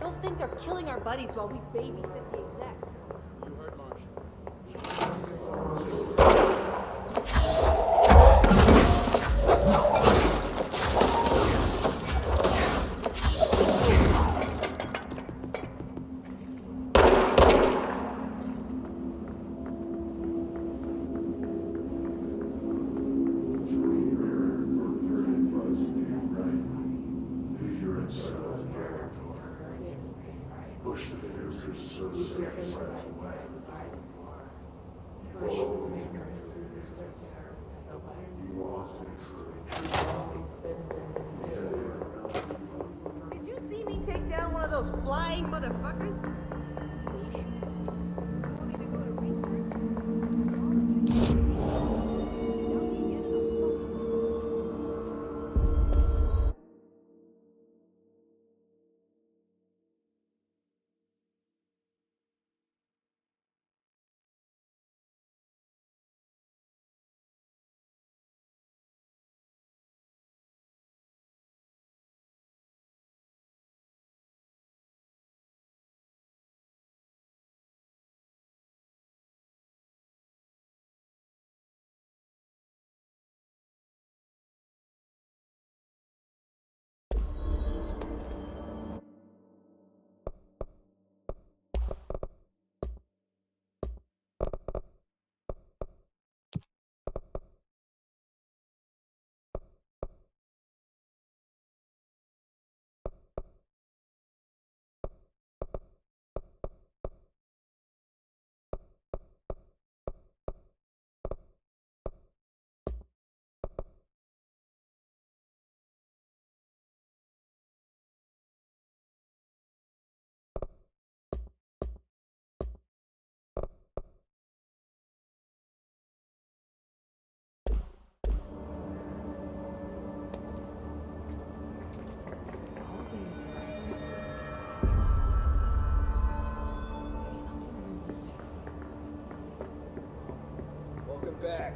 Those things are killing our buddies while we babysit the execs. You heard Marsh. Push the future so the surface lights away. You follow the you want to be Did you see me take down one of those flying motherfuckers? Want me to go to research? Welcome back.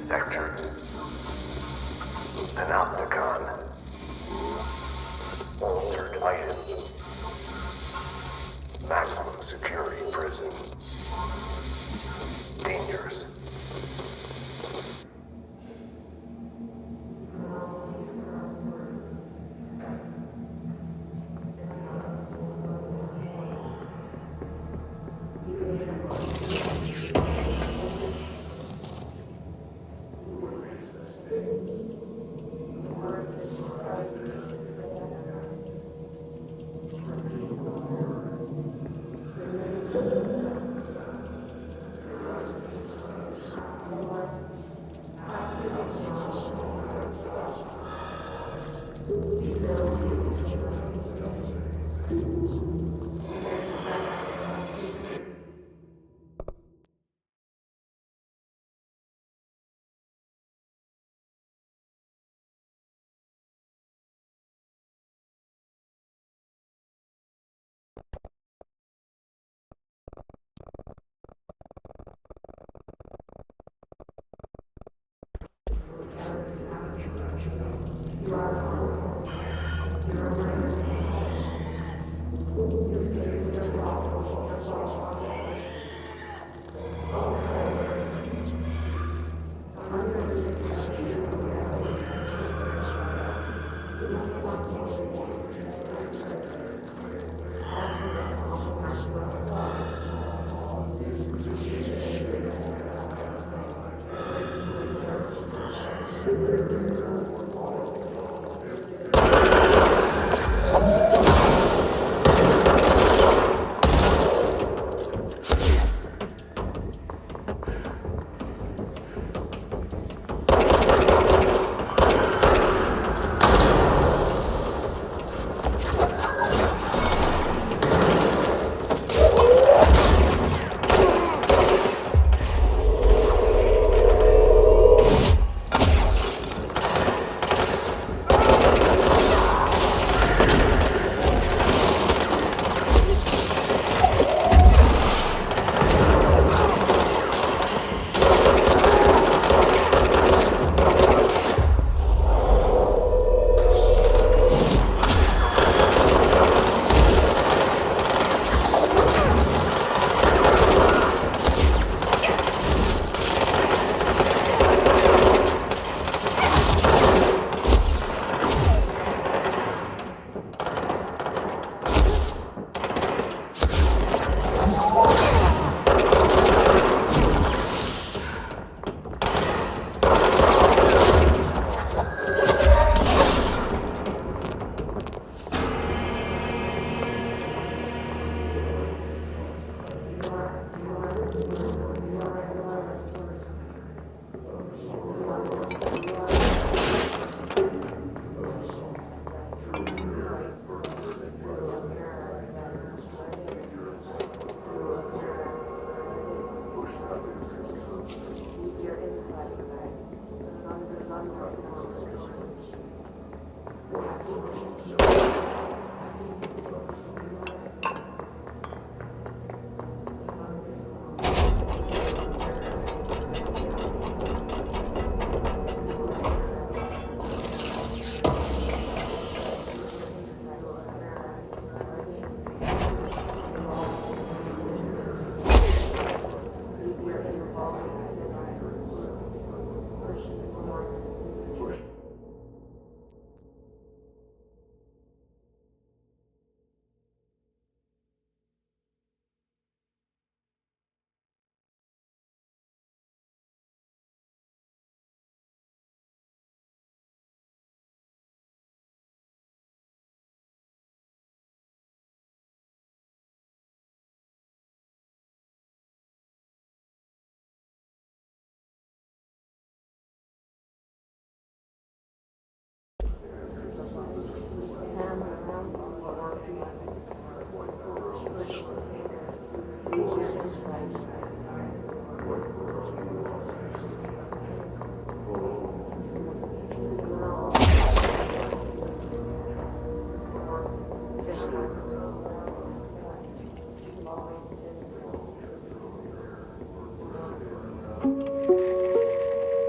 sector. Panopticon. Altered items. Maximum security prison. Dangerous.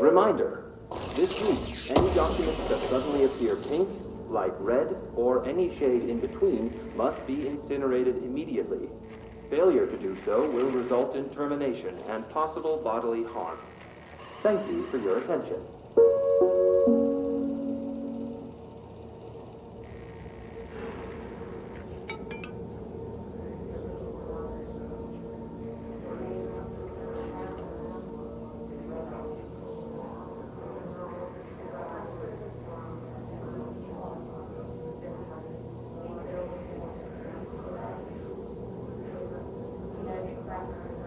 Reminder, this week, any documents that suddenly appear pink, light red, or any shade in between must be incinerated immediately. Failure to do so will result in termination and possible bodily harm. Thank you for your attention. Thank you.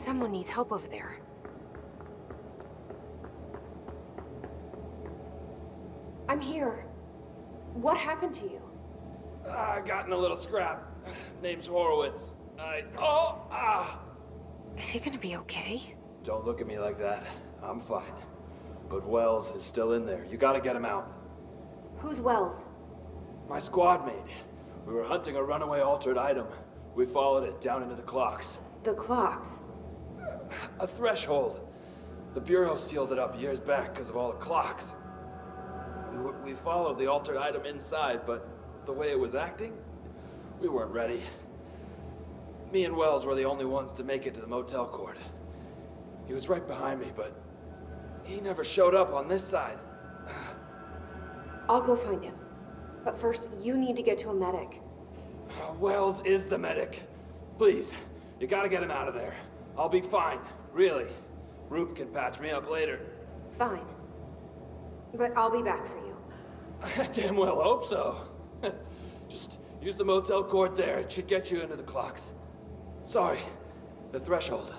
Someone needs help over there. I'm here. What happened to you? I got in a little scrap. Name's Horowitz. Is he gonna be okay? Don't look at me like that. I'm fine. But Wells is still in there. You gotta get him out. Who's Wells? My squad mate. We were hunting a runaway altered item. We followed it down into the clocks. The clocks. A threshold. The Bureau sealed it up years back because of all the clocks. We followed the altered item inside, but the way it was acting, we weren't ready. Me and Wells were the only ones to make it to the motel court. He was right behind me, but he never showed up on this side. I'll go find him. But first, you need to get to a medic. Wells is the medic. Please, you gotta get him out of there. I'll be fine, really. Roop can patch me up later. Fine. But I'll be back for you. I damn well hope so. Just use the motel cord there. It should get you into the clocks. Sorry, the threshold.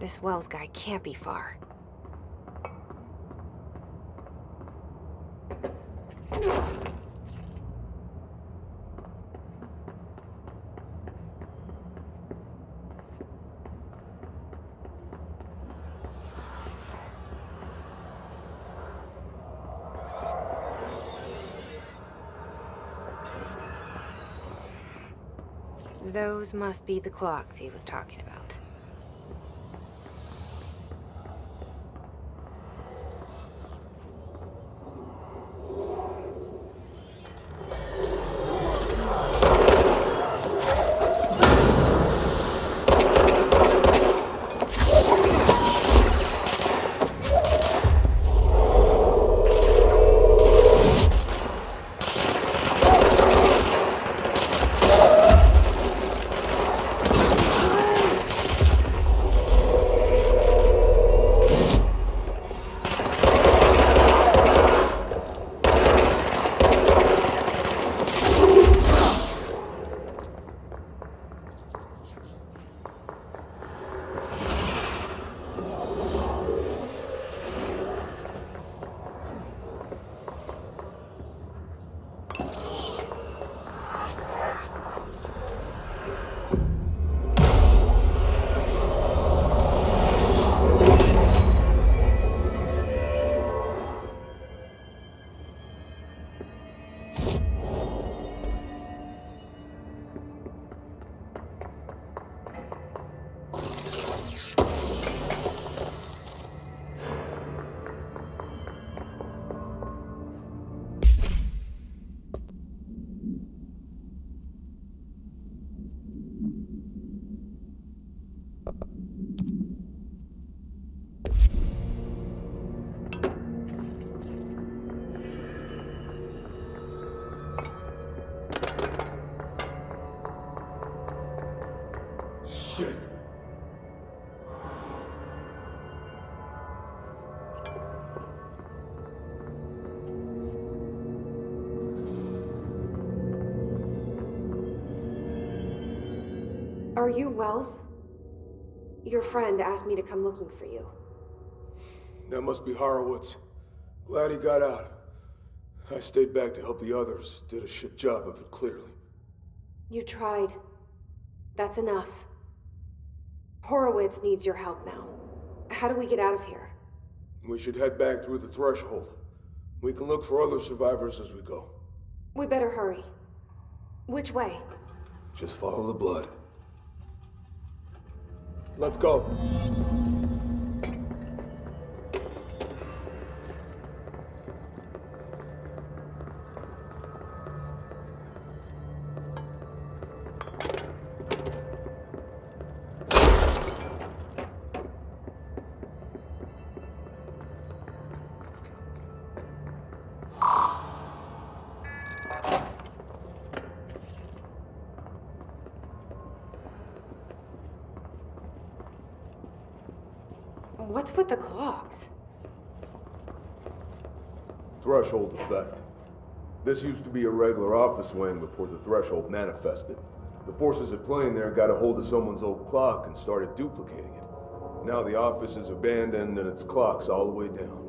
This Wells guy can't be far. Those must be the clocks he was talking about. Shit. Are you Wells? Your friend asked me to come looking for you. That must be Horowitz. Glad he got out. I stayed back to help the others. Did a shit job of it, clearly. You tried. That's enough. Horowitz needs your help now. How do we get out of here? We should head back through the threshold. We can look for other survivors as we go. We better hurry. Which way? Just follow the blood. Let's go. What's with the clocks? Threshold effect. This used to be a regular office wing before the threshold manifested. The forces at play in there got a hold of someone's old clock and started duplicating it. Now the office is abandoned and its clock's all the way down.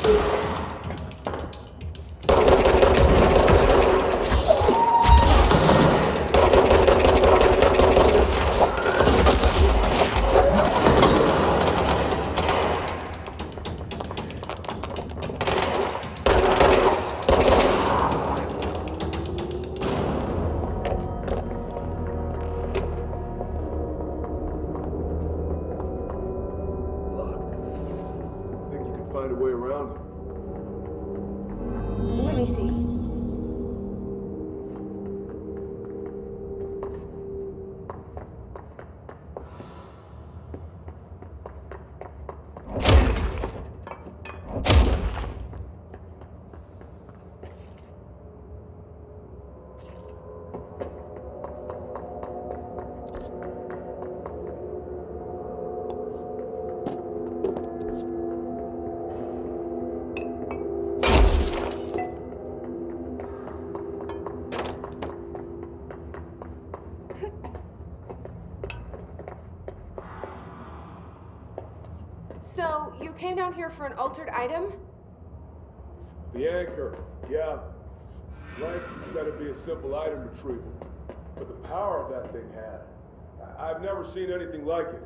Think you can find a way around? Let me see. So, you came down here for an altered item? The anchor, yeah. Langston said it'd be a simple item retrieval. But the power that thing had, I've never seen anything like it.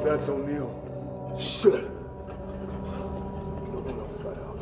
That's O'Neill. Shit. No one else got out.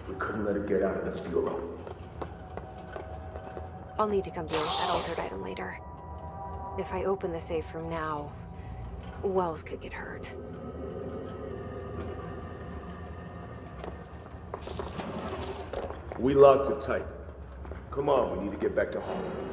We couldn't let it get out into the Bureau. I'll need to come deal with that altered item later. If I open the safe room now, Wells could get hurt. We locked it tight. Come on, we need to get back to Hawkins.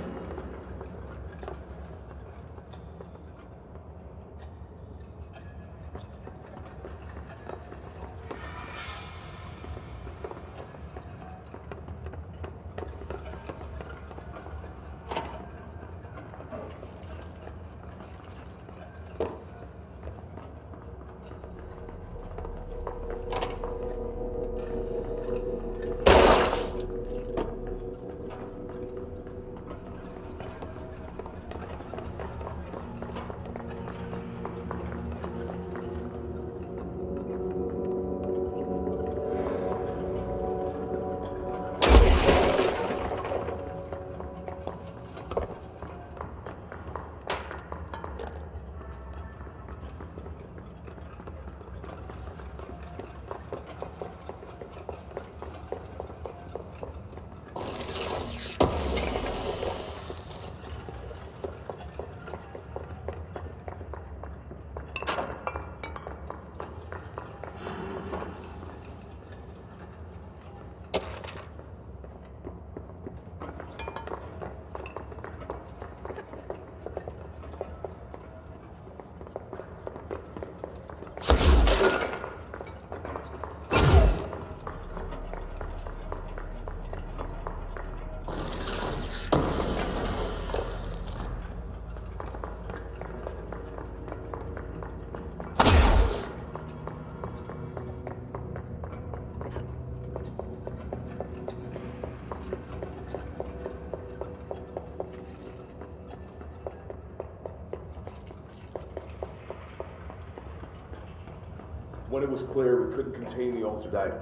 When it was clear we couldn't contain the altered item,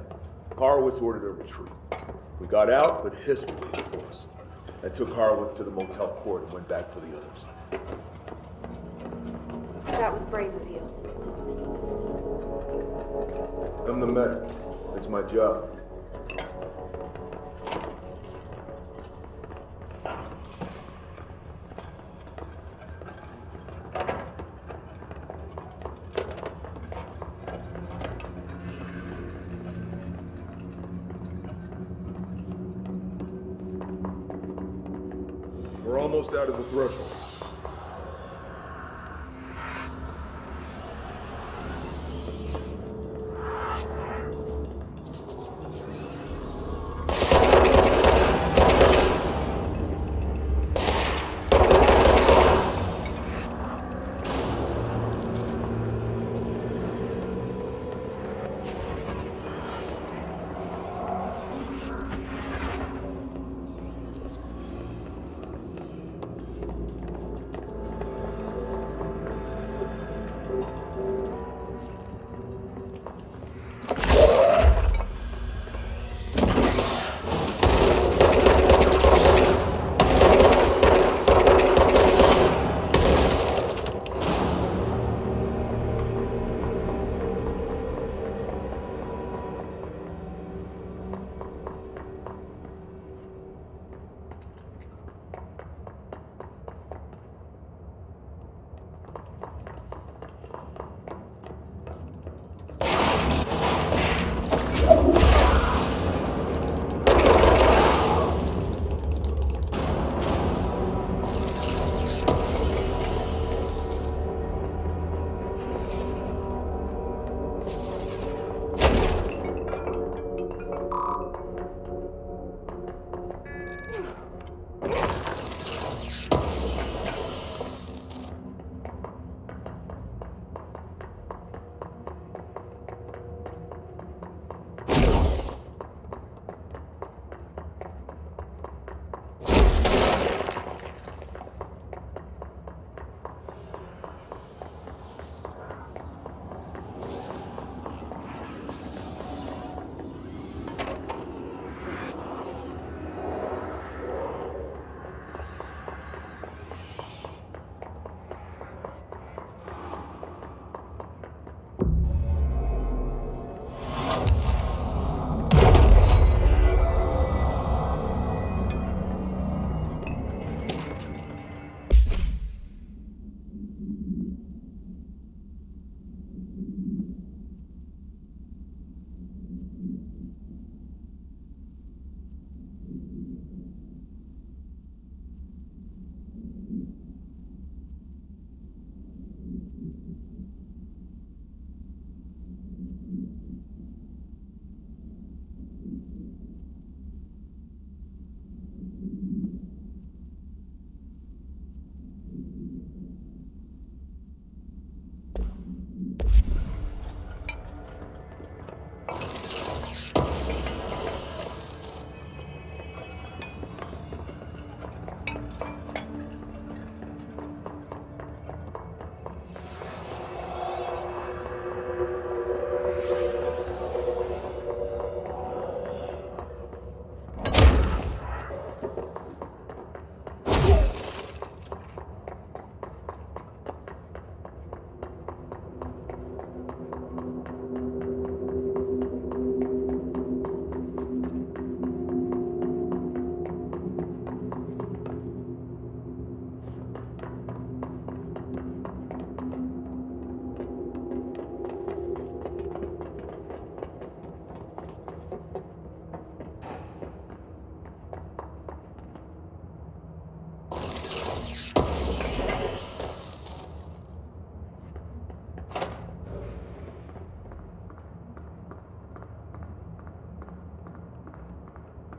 Horowitz ordered a retreat. We got out, but Hiss was waiting for us. I took Horowitz to the motel court and went back for the others. That was brave of you. I'm the medic. It's my job. We're almost out of the threshold.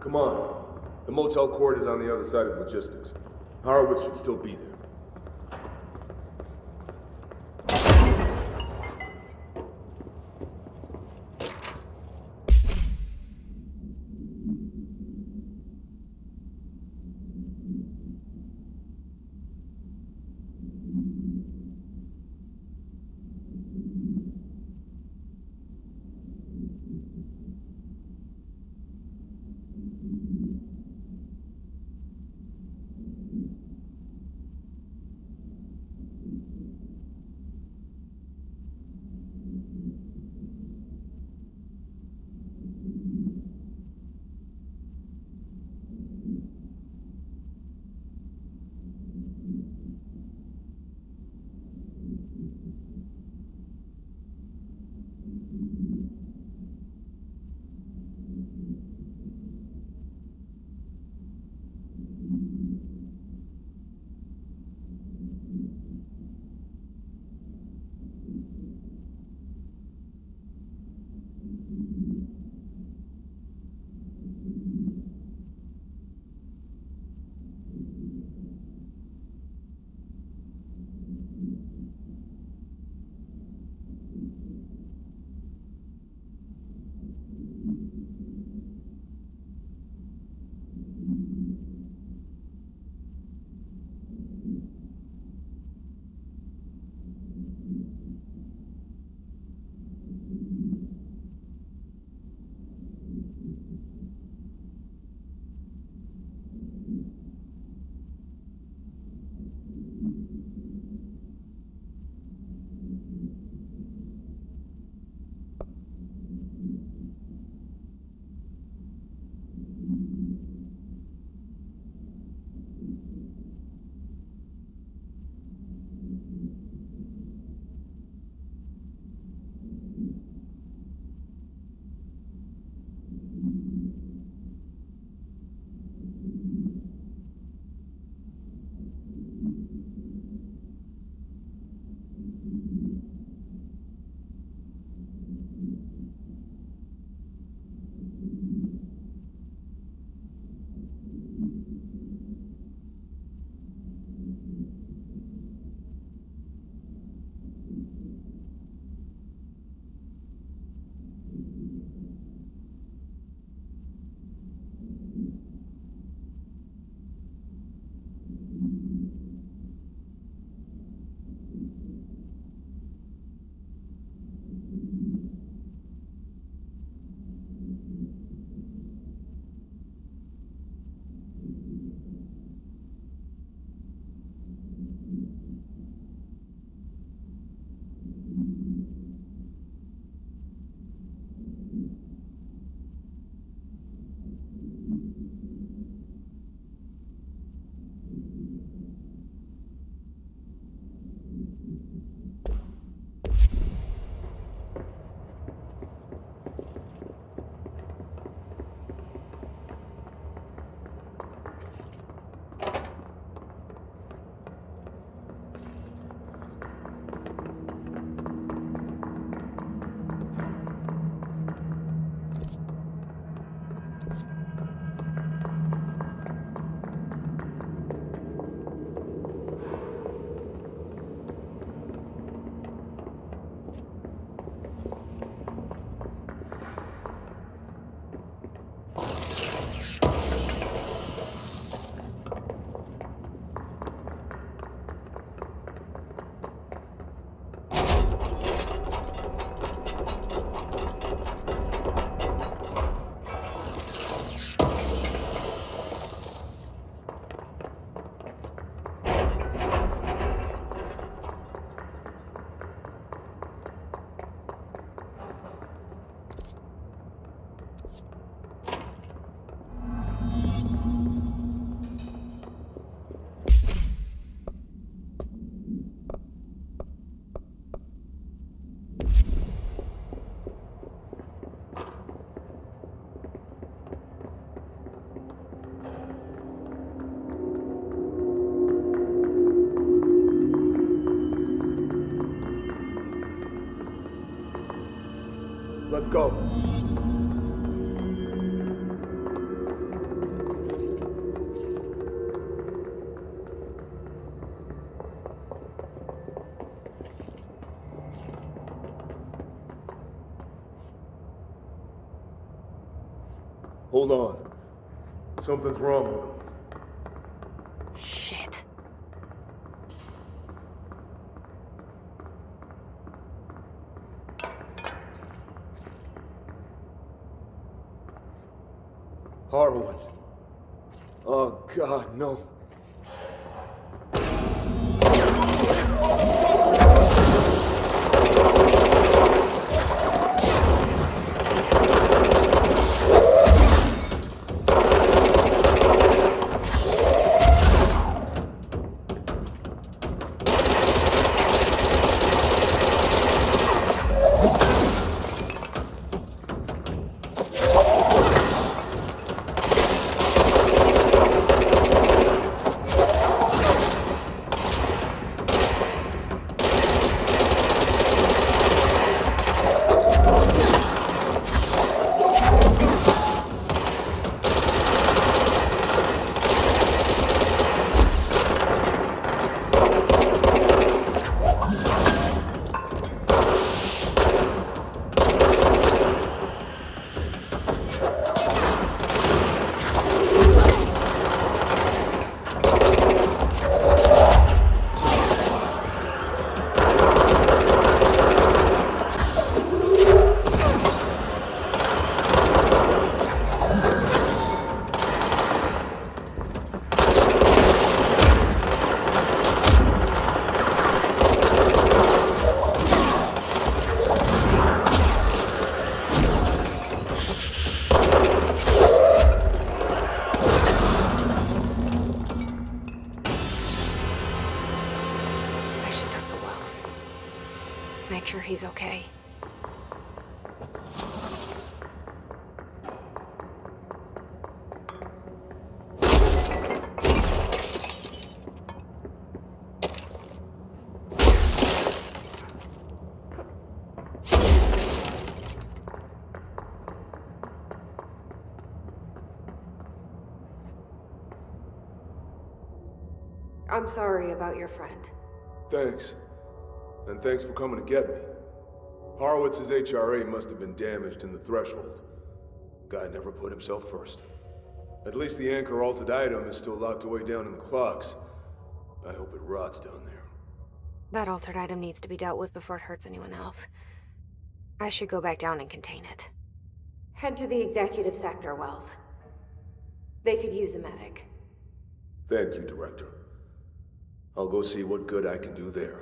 Come on. The motel court is on the other side of logistics. Horowitz should still be there. Let's go. Hold on. Something's wrong with him. Shit. Horowitz. Oh, God, no. I should talk to Wells. Make sure he's okay. I'm sorry about your friend. Thanks. And thanks for coming to get me. Horowitz's HRA must have been damaged in the threshold. Guy never put himself first. At least the anchor altered item is still locked away down in the clocks. I hope it rots down there. That altered item needs to be dealt with before it hurts anyone else. I should go back down and contain it. Head to the executive sector, Wells. They could use a medic. Thank you, Director. I'll go see what good I can do there.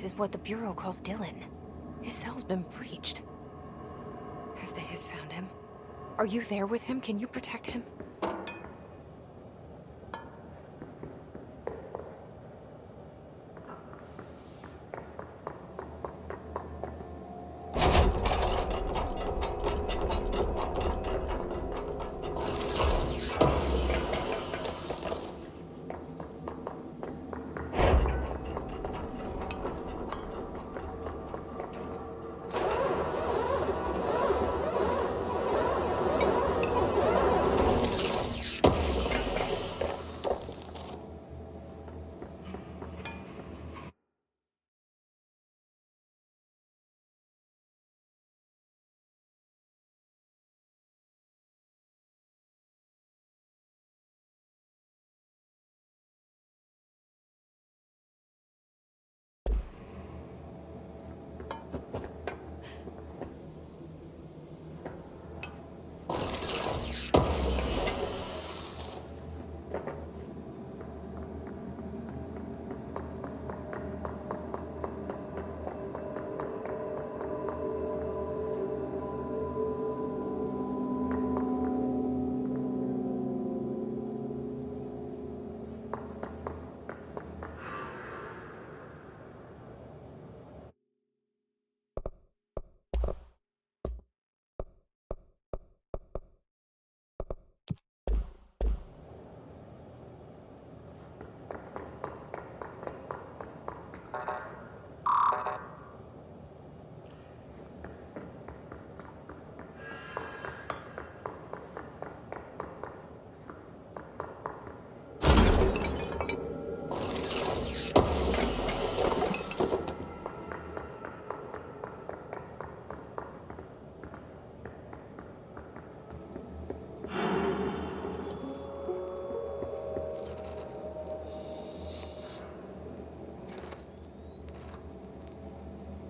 this is what the Bureau calls Dylan. His cell's been breached. Has the Hiss found him? Are you there with him? Can you protect him?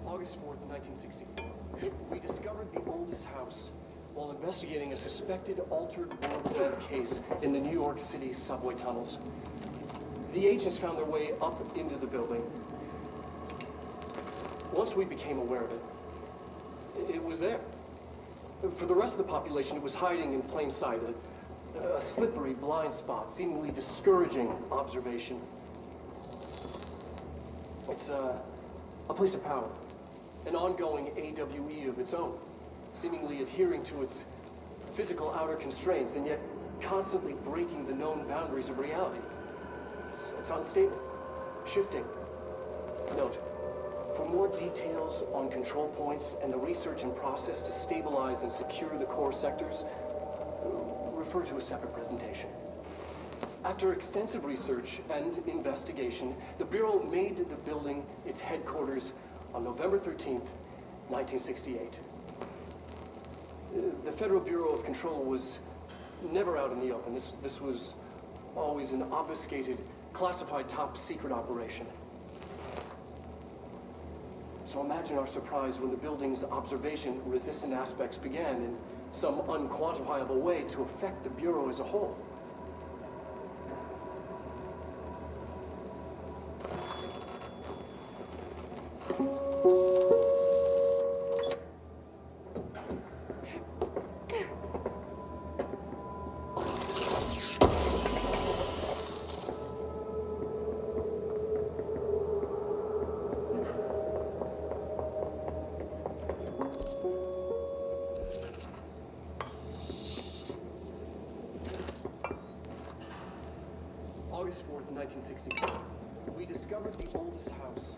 August 4th, 1964. We discovered the oldest house while investigating a suspected altered world event case in the New York City subway tunnels. The agents found their way up into the building. Once we became aware of it, it was there. For the rest of the population, it was hiding in plain sight, a slippery blind spot, seemingly discouraging observation. It's a place of power. An ongoing AWE of its own, seemingly adhering to its physical outer constraints and yet constantly breaking the known boundaries of reality. It's unstable, shifting. Note, for more details on control points and the research and process to stabilize and secure the core sectors, refer to a separate presentation. After extensive research and investigation, the Bureau made the building its headquarters on November 13th, 1968. The Federal Bureau of Control was never out in the open. This was always an obfuscated, classified top-secret operation. So imagine our surprise when the building's observation-resistant aspects began in some unquantifiable way to affect the Bureau as a whole. August 4th, 1964. We discovered the oldest house.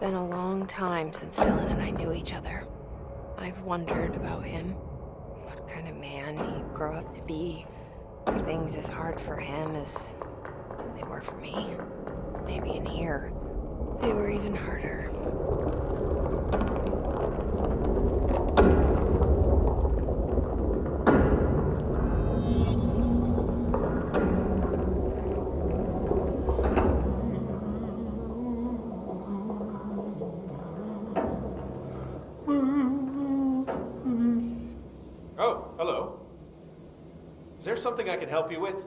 been a long time since Dylan and I knew each other. I've wondered about him. What kind of man he'd grow up to be. If things as hard for him as they were for me. Maybe in here, they were even harder. Oh, hello. Is there something I can help you with?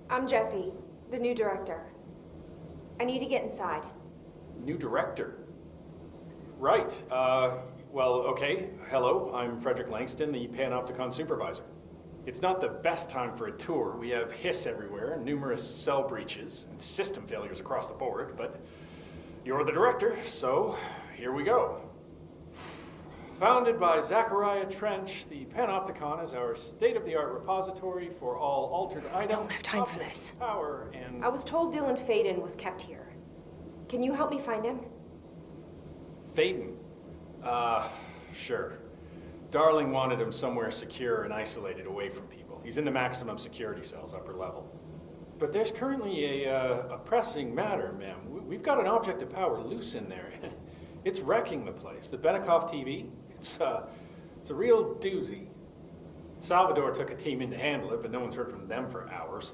I'm Jessie, the new director. I need to get inside. New director? Right. Well, okay. Hello, I'm Frederick Langston, the Panopticon supervisor. It's not the best time for a tour. We have hiss everywhere, numerous cell breaches, and system failures across the board, but you're the director, so here we go. Founded by Zachariah Trench, the Panopticon is our state-of-the-art repository for all altered items. I don't have time for this. Power and... I was told Dylan Faden was kept here. Can you help me find him? Faden? Sure. Darling wanted him somewhere secure and isolated away from people. He's in the maximum security cells, upper level. But there's currently a pressing matter, ma'am. We've got an object of power loose in there. It's wrecking the place. The Benikoff TV, it's a real doozy. Salvador took a team in to handle it, but no one's heard from them for hours.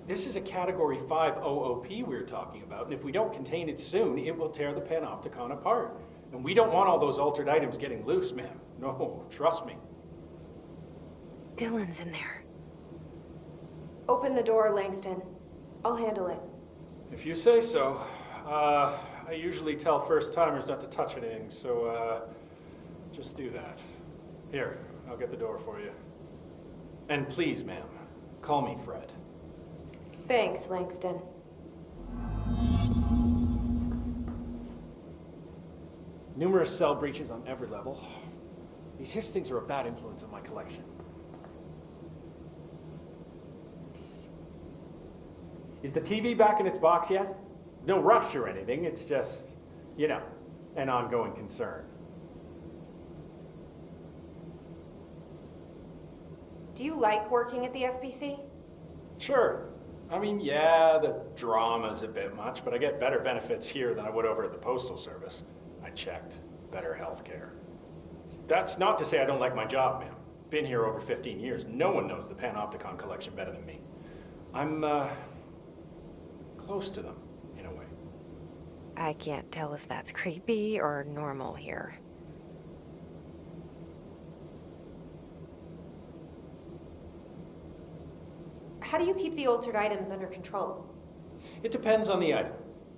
This is a Category 5 OOP we're talking about, and if we don't contain it soon, it will tear the Panopticon apart. And we don't want all those altered items getting loose, ma'am. No, trust me. Dylan's in there. Open the door, Langston. I'll handle it. If you say so. I usually tell first-timers not to touch anything, so, just do that. Here, I'll get the door for you. And please, ma'am, call me Fred. Thanks, Langston. Numerous cell breaches on every level. These hiss things are a bad influence on my collection. Is the TV back in its box yet? No rush or anything, it's just, you know, an ongoing concern. Do you like working at the FBC? Sure. I mean, yeah, the drama's a bit much, but I get better benefits here than I would over at the Postal Service. I checked. Better healthcare. That's not to say I don't like my job, ma'am. Been here over 15 years. No one knows the Panopticon collection better than me. I'm, close to them. I can't tell if that's creepy or normal here. How do you keep the altered items under control? It depends on the item.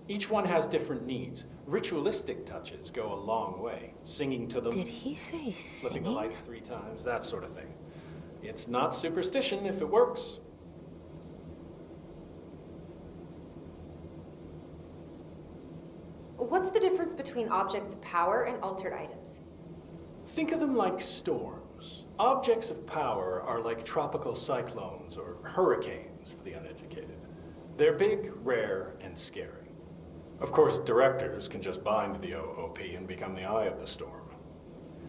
Each one has different needs. Ritualistic touches go a long way. Singing to them. Did he say flipping the singing? lights 3 times, that sort of thing. It's not superstition if it works. What's the difference between objects of power and altered items? Think of them like storms. Objects of power are like tropical cyclones or hurricanes for the uneducated. They're big, rare, and scary. Of course, directors can just bind the OOP and become the eye of the storm.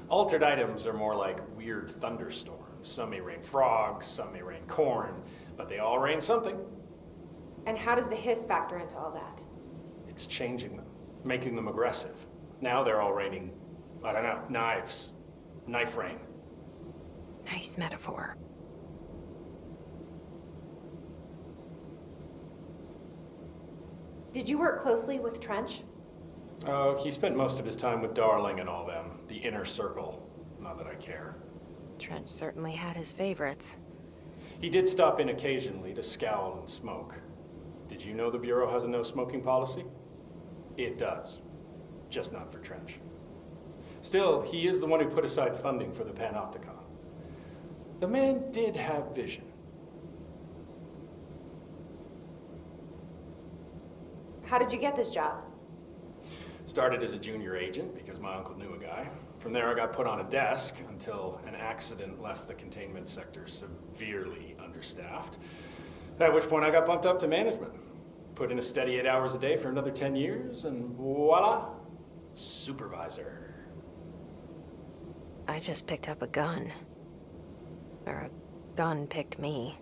Altered items are more like weird thunderstorms. Some may rain frogs, some may rain corn, but they all rain something. And how does the hiss factor into all that? It's changing them, making them aggressive. Now they're all raining, I don't know, knives. Knife rain. Nice metaphor. Did you work closely with Trench? Oh, he spent most of his time with Darling and all them. The inner circle. Not that I care. Trench certainly had his favorites. He did stop in occasionally to scowl and smoke. Did you know the Bureau has a no-smoking policy? It does. Just not for Trench. Still, he is the one who put aside funding for the Panopticon. The man did have vision. How did you get this job? Started as a junior agent because my uncle knew a guy. From there I got put on a desk until an accident left the containment sector severely understaffed. At which point I got bumped up to management. Put in a steady 8 hours a day for another 10 years and voila, Supervisor. I just picked up a gun. Or a gun picked me.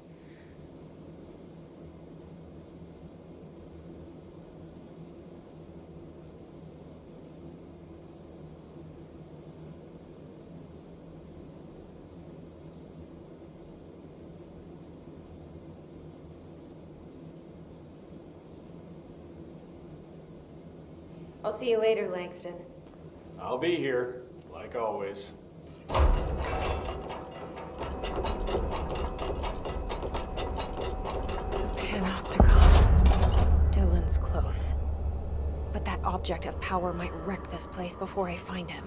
I'll see you later, Langston. I'll be here, like always. Panopticon. Dylan's close. But that object of power might wreck this place before I find him.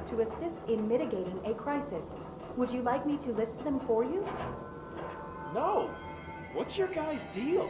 To assist in mitigating a crisis. Would you like me to list them for you? No! What's your guy's deal?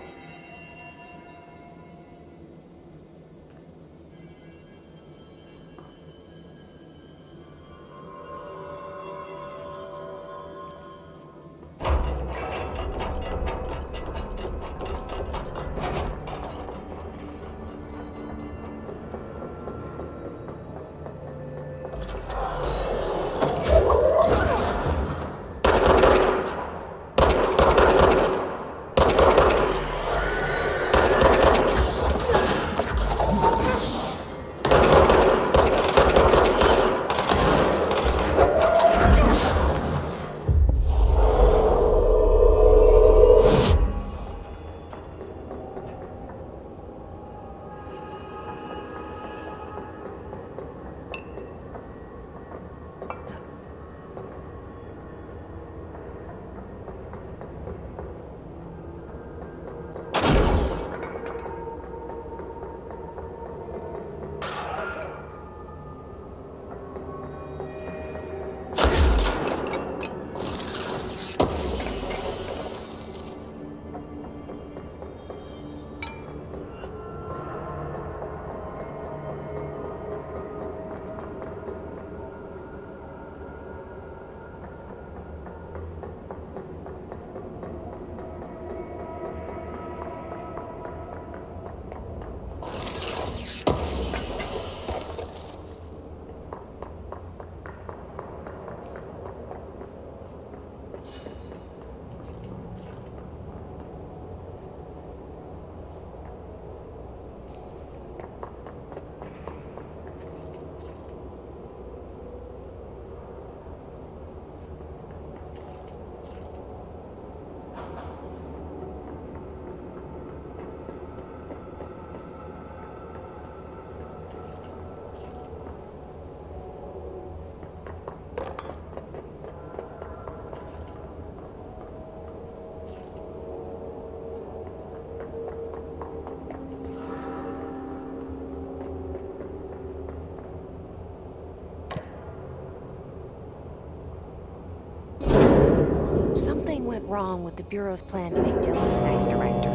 Something went wrong with the Bureau's plan to make Dylan the next director.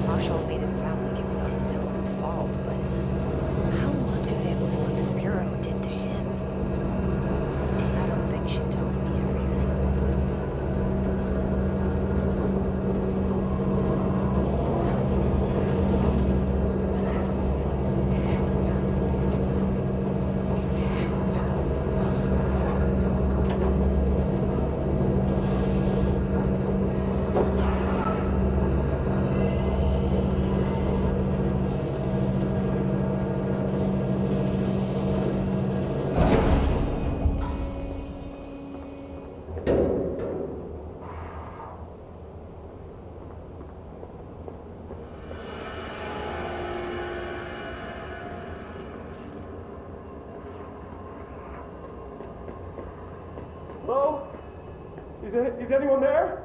Marshall made it sound like it was all Dylan's fault, but how much of it was what the Bureau did to him? I don't think she's telling me everything. Hello? Is anyone there?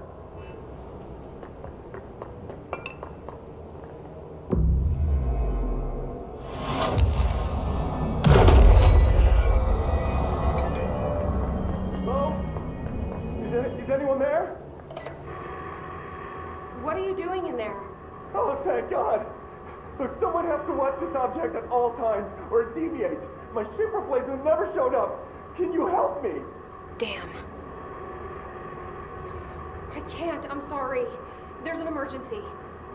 Hello? Is anyone there? What are you doing in there? Oh, thank God. Look, someone has to watch this object at all times, or it deviates. My shifter blazer never showed up. Can you help me? Damn. I can't, I'm sorry. There's an emergency.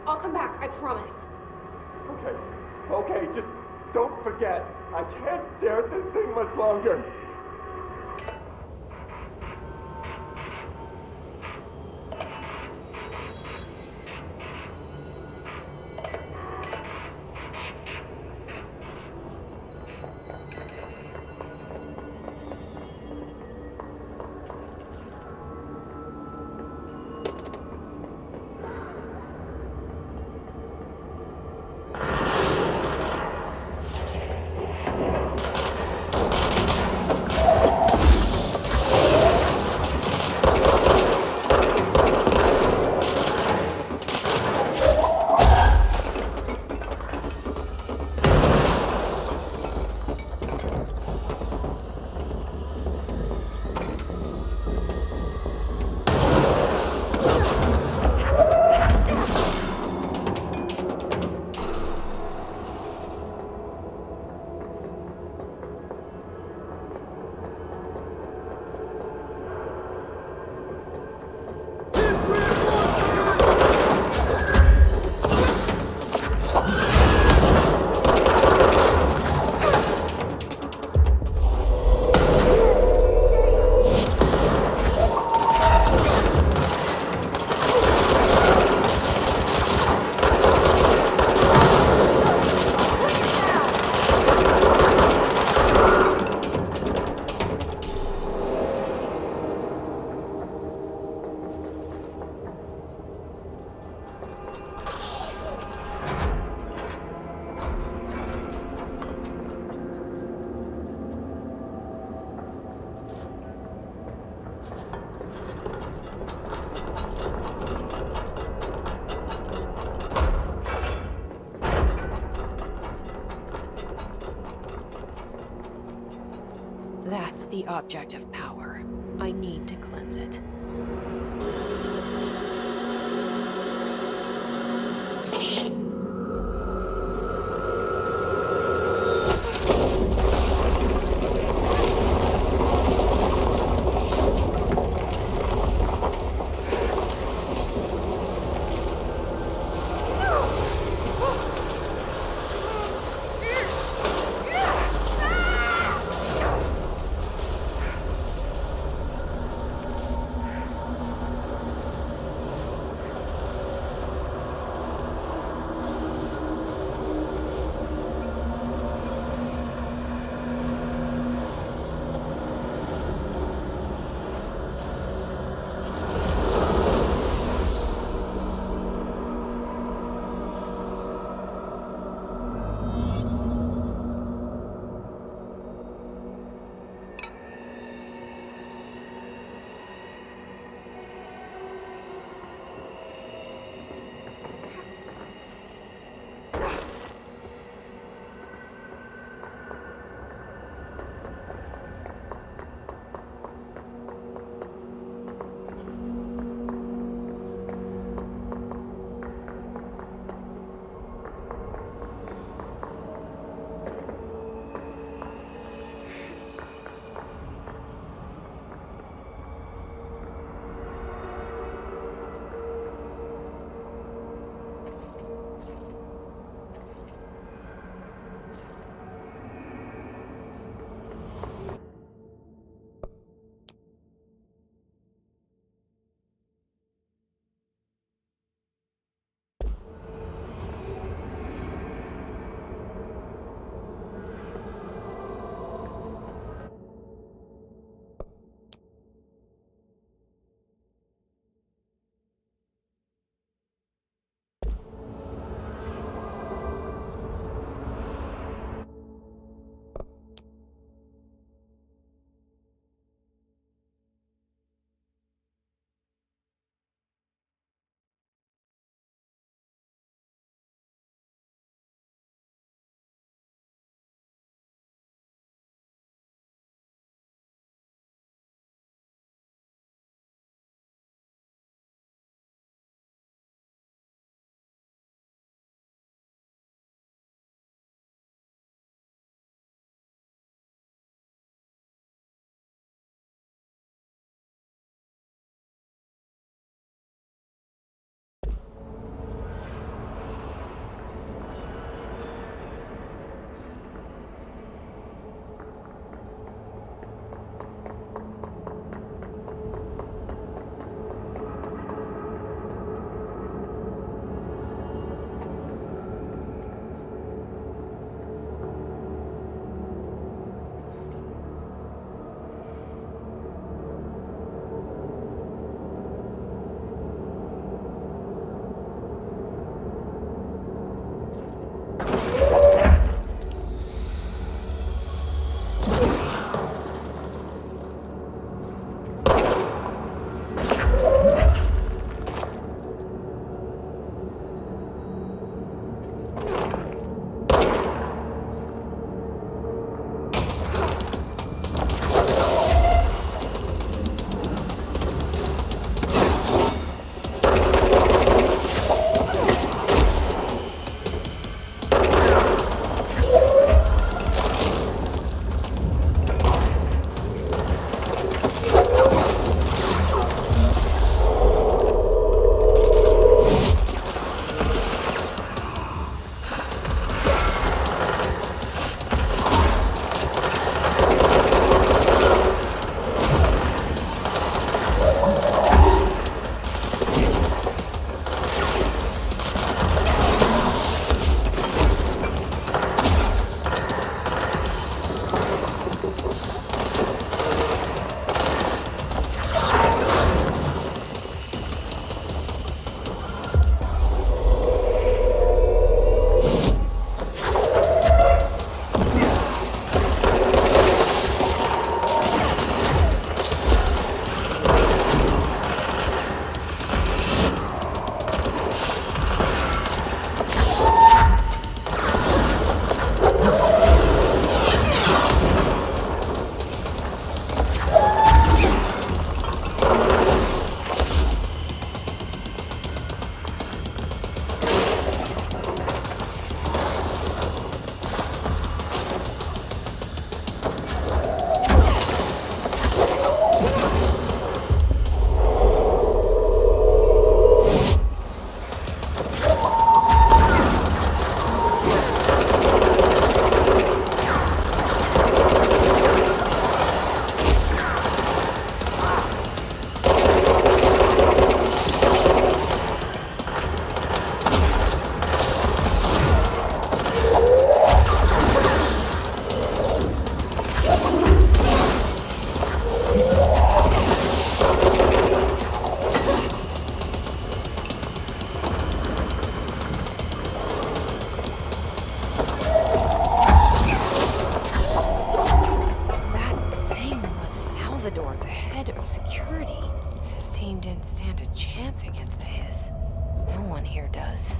I'll come back, I promise. Okay, just don't forget. I can't stare at this thing much longer. That's the object of power. I need to cleanse it. head of security. His team didn't stand a chance against the Hiss. No one here does.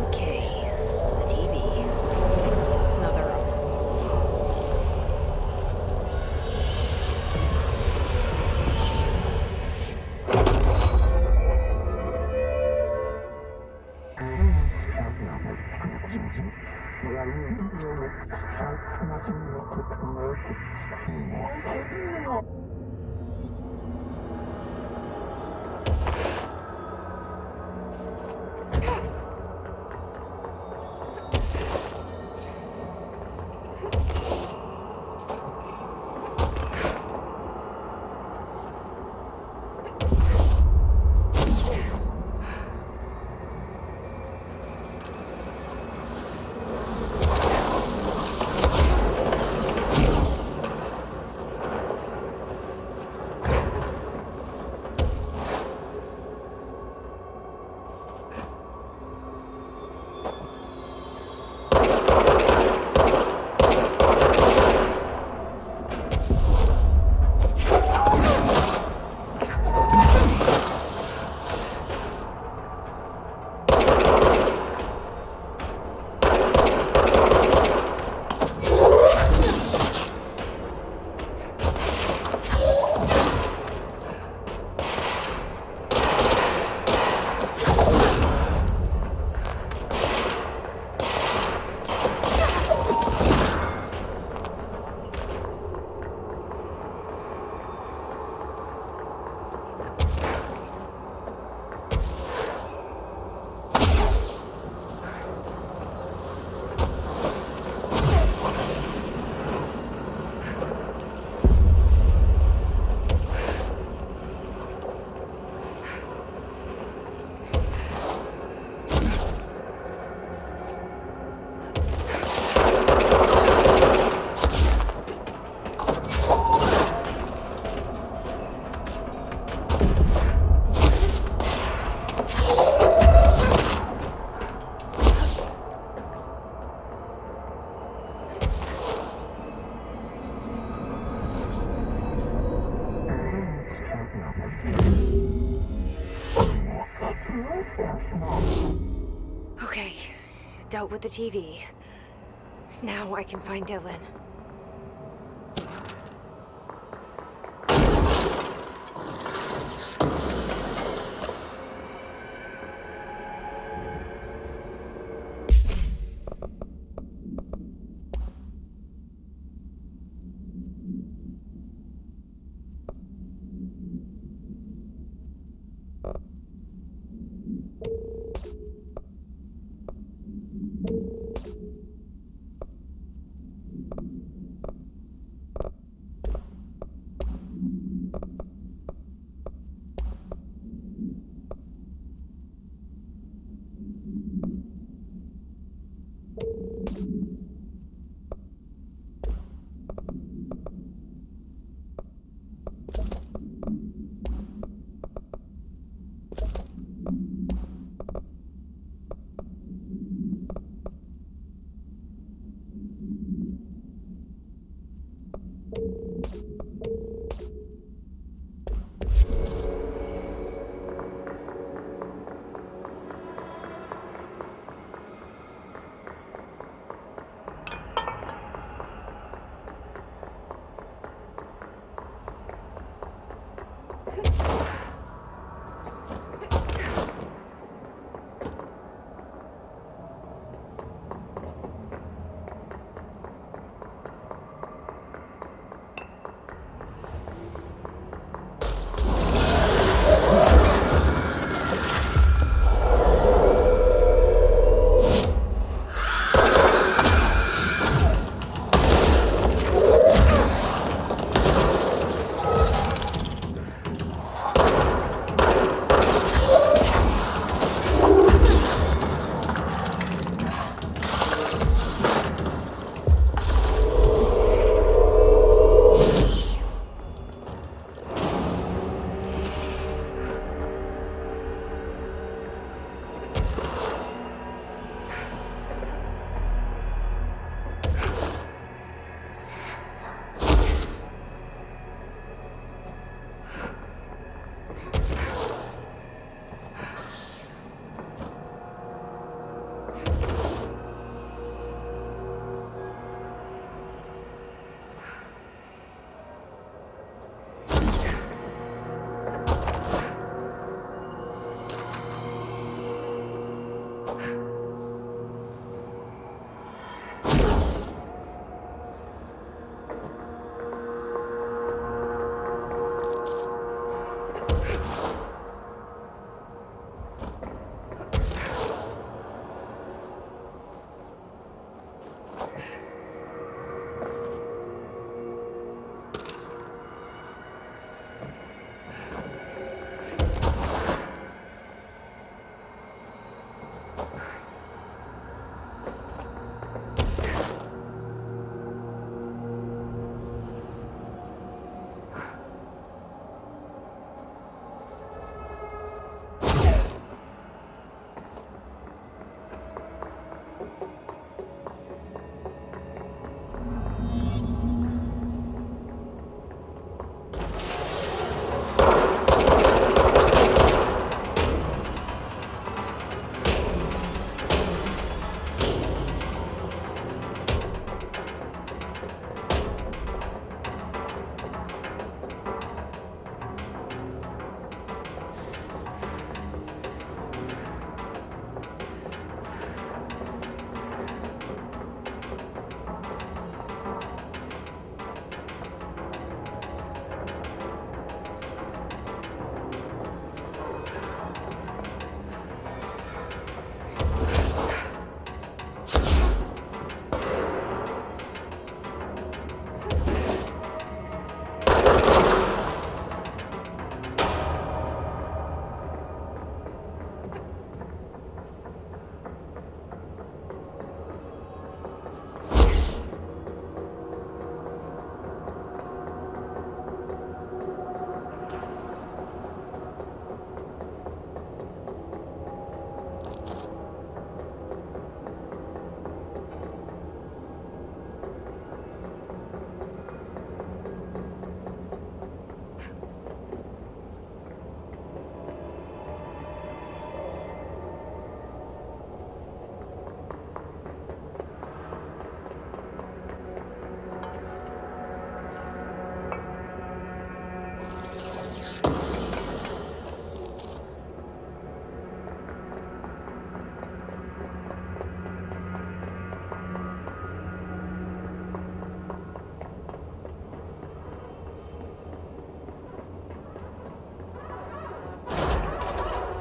Okay, the TV. Another room. Okay, dealt with the TV. Now I can find Dylan.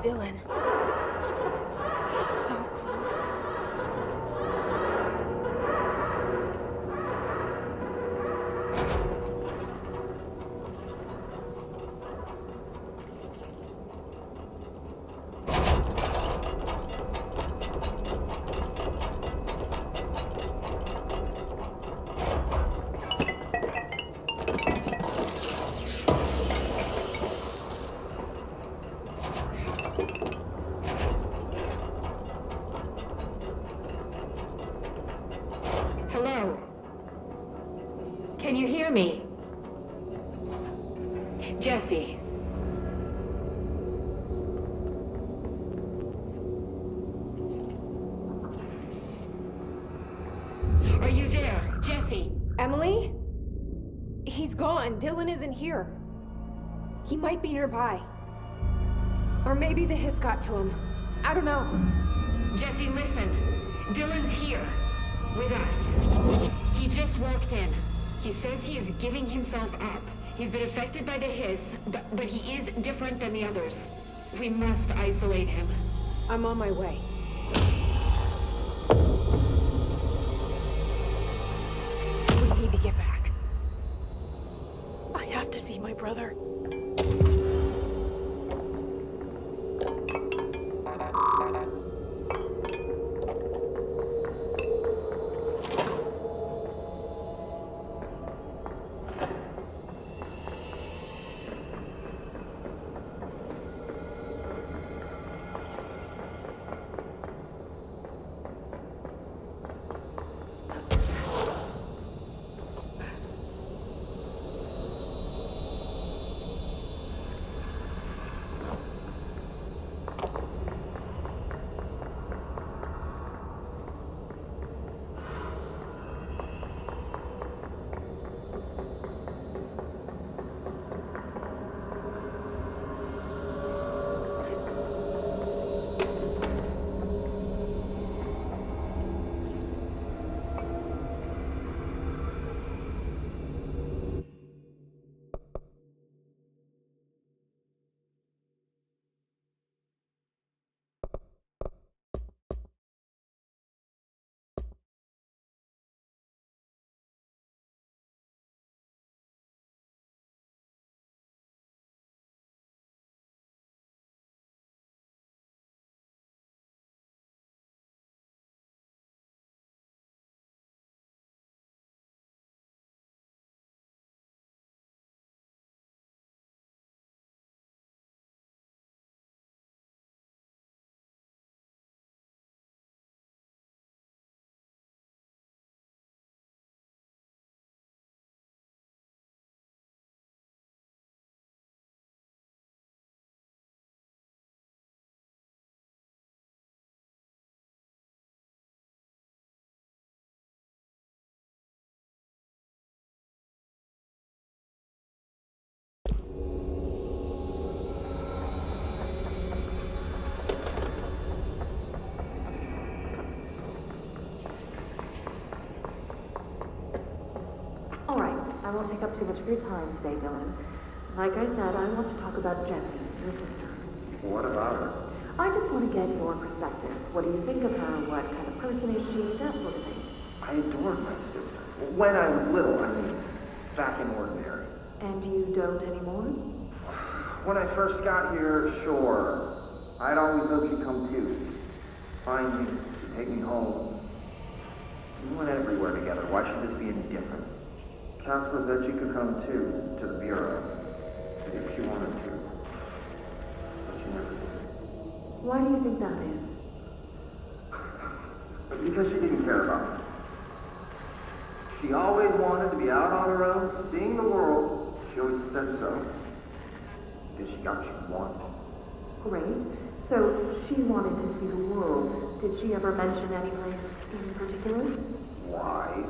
Dylan. So close. Hello? Can you hear me? Jesse. Are you there, Jesse? Emily? He's gone. Dylan isn't here. He might be nearby. Or maybe the hiss got to him. I don't know. Jesse, listen. Dylan's here. With us. He just walked in. He says he is giving himself up. He's been affected by the hiss, but he is different than the others. We must isolate him. I'm on my way. We need to get back. I have to see my brother. I won't take up too much of your time today, Dylan. Like I said, I want to talk about Jessie, your sister. What about her? I just want to get your perspective. What do you think of her? What kind of person is she? That sort of thing. I adored my sister. When I was little, I mean, back in ordinary. And you don't anymore? When I first got here, sure. I'd always hoped she'd come too. Find me, to take me home. We went everywhere together. Why should this be any different? Casper said she could come too, to the Bureau, if she wanted to. But she never did. Why do you think that is? Because she didn't care about me. She always wanted to be out on her own, seeing the world. She always said so. Because she got what she wanted. Great. So she wanted to see the world. Did she ever mention any place in particular? Why?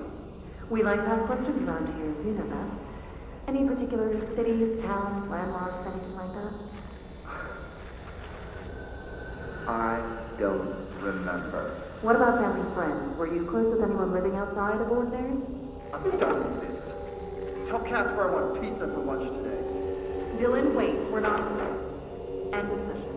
We like to ask questions around here, you know that. Any particular cities, towns, landmarks, anything like that? I don't remember. What about family and friends? Were you close with anyone living outside of Ordinary? I'm done with this. Tell Casper I want pizza for lunch today. Dylan, wait, we're not. End of session.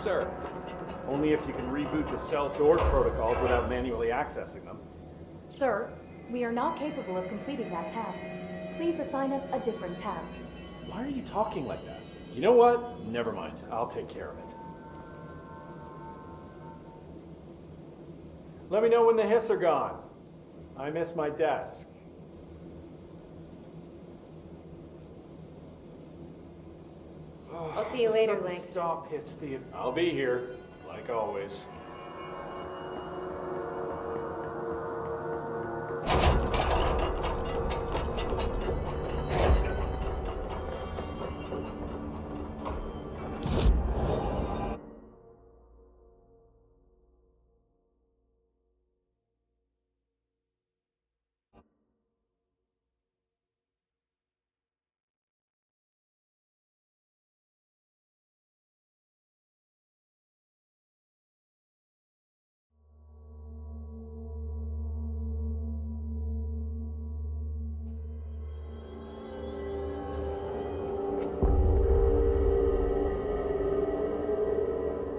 sir. Only if you can reboot the cell door protocols without manually accessing them. Sir, we are not capable of completing that task. Please assign us a different task. Why are you talking like that? You know what? Never mind. I'll take care of it. Let me know when the hiss are gone. I miss my desk. I'll see you later, Sudden Langston. Stop hits the... I'll be here, like always.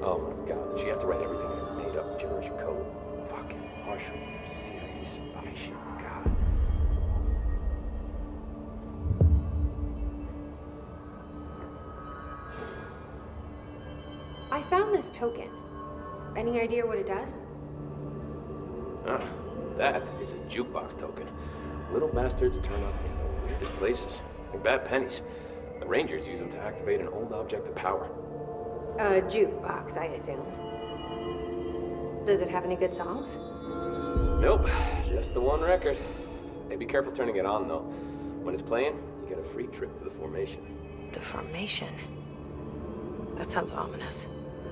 Oh my god, did she have to write everything in her made up gibberish code? Fucking Marshall with her CIA spy shit, god. I found this token. Any idea what it does? That is a jukebox token. Little bastards turn up in the weirdest places, like bad pennies. The Rangers use them to activate an old object of power. A jukebox, I assume. Does it have any good songs? Nope, just the one record. Hey, be careful turning it on, though. When it's playing, you get a free trip to the formation. The formation? That sounds ominous.